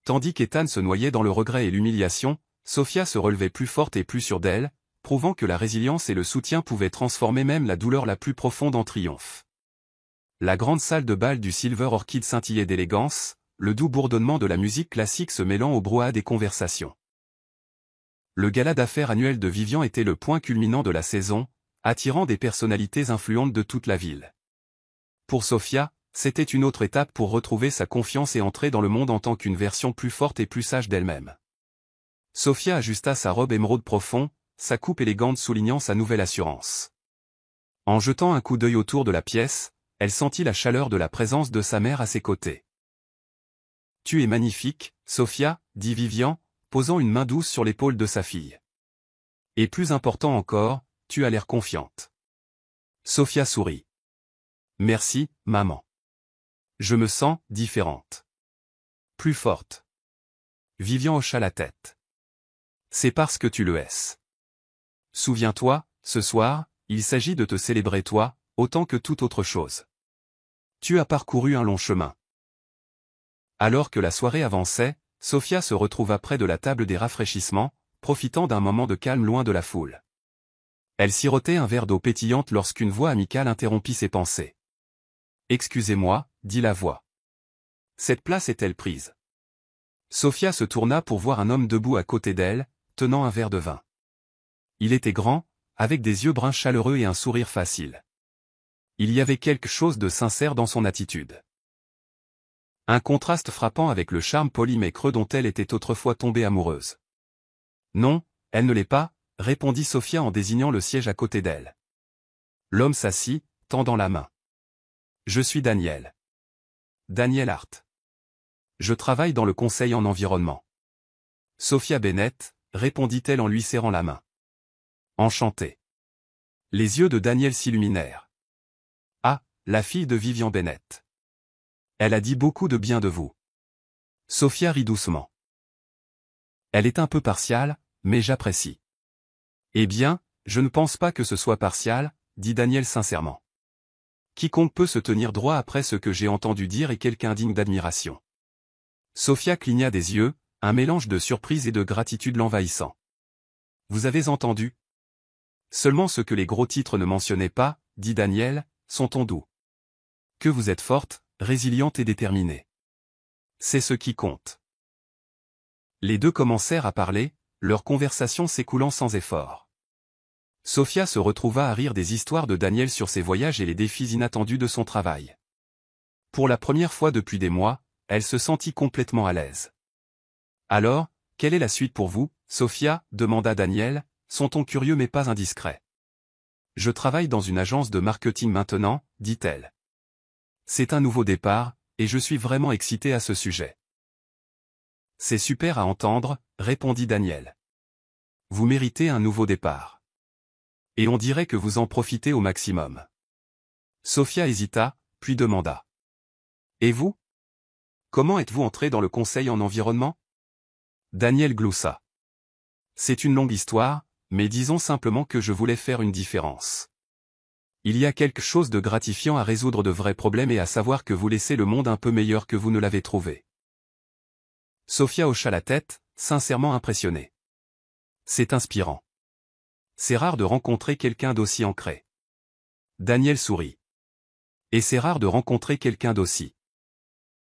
Tandis qu'Ethan se noyait dans le regret et l'humiliation, Sophia se relevait plus forte et plus sûre d'elle, prouvant que la résilience et le soutien pouvaient transformer même la douleur la plus profonde en triomphe. La grande salle de bal du Silver Orchid scintillait d'élégance, le doux bourdonnement de la musique classique se mêlant au brouhaha des conversations. Le gala d'affaires annuel de Vivian était le point culminant de la saison, attirant des personnalités influentes de toute la ville. Pour Sophia, c'était une autre étape pour retrouver sa confiance et entrer dans le monde en tant qu'une version plus forte et plus sage d'elle-même. Sophia ajusta sa robe émeraude profond, sa coupe élégante soulignant sa nouvelle assurance. En jetant un coup d'œil autour de la pièce, elle sentit la chaleur de la présence de sa mère à ses côtés. « Tu es magnifique, Sophia, » dit Vivian, posant une main douce sur l'épaule de sa fille. « Et plus important encore, tu as l'air confiante. » Sophia sourit. « Merci, maman. Je me sens différente. Plus forte. » Vivian hocha la tête. « C'est parce que tu le es. Souviens-toi, ce soir, il s'agit de te célébrer toi, autant que toute autre chose. Tu as parcouru un long chemin. » Alors que la soirée avançait, Sophia se retrouva près de la table des rafraîchissements, profitant d'un moment de calme loin de la foule. Elle sirotait un verre d'eau pétillante lorsqu'une voix amicale interrompit ses pensées. « Excusez-moi, » dit la voix. « Cette place est-elle prise ?» Sophia se tourna pour voir un homme debout à côté d'elle, tenant un verre de vin. Il était grand, avec des yeux bruns chaleureux et un sourire facile. Il y avait quelque chose de sincère dans son attitude. Un contraste frappant avec le charme poli mais creux dont elle était autrefois tombée amoureuse. « Non, elle ne l'est pas », répondit Sophia en désignant le siège à côté d'elle. L'homme s'assit, tendant la main. « Je suis Daniel. Daniel Hart. Je travaille dans le conseil en environnement. » Sophia Bennett, répondit-elle en lui serrant la main. « Enchantée. » Les yeux de Daniel s'illuminèrent. « Ah, la fille de Vivian Bennett. Elle a dit beaucoup de bien de vous. » Sophia rit doucement. « Elle est un peu partiale, mais j'apprécie. » « Eh bien, je ne pense pas que ce soit partial, » dit Daniel sincèrement. « Quiconque peut se tenir droit après ce que j'ai entendu dire est quelqu'un digne d'admiration. » Sophia cligna des yeux, un mélange de surprise et de gratitude l'envahissant. « Vous avez entendu ? Seulement ce que les gros titres ne mentionnaient pas, » dit Daniel, son ton doux. « Que vous êtes forte, résiliente et déterminée. C'est ce qui compte. » Les deux commencèrent à parler, leur conversation s'écoulant sans effort. Sophia se retrouva à rire des histoires de Daniel sur ses voyages et les défis inattendus de son travail. Pour la première fois depuis des mois, elle se sentit complètement à l'aise. « Alors, quelle est la suite pour vous, Sophia ?» demanda Daniel, son ton curieux mais pas indiscret. « Je travaille dans une agence de marketing maintenant, » dit-elle. « C'est un nouveau départ, et je suis vraiment excitée à ce sujet. » « C'est super à entendre, » répondit Daniel. « Vous méritez un nouveau départ. Et on dirait que vous en profitez au maximum. » Sophia hésita, puis demanda. « Et vous ? Comment êtes-vous entré dans le conseil en environnement ?» Daniel gloussa. « C'est une longue histoire, mais disons simplement que je voulais faire une différence. Il y a quelque chose de gratifiant à résoudre de vrais problèmes et à savoir que vous laissez le monde un peu meilleur que vous ne l'avez trouvé. » Sophia hocha la tête, sincèrement impressionnée. « C'est inspirant. C'est rare de rencontrer quelqu'un d'aussi ancré. » Daniel sourit. « Et c'est rare de rencontrer quelqu'un d'aussi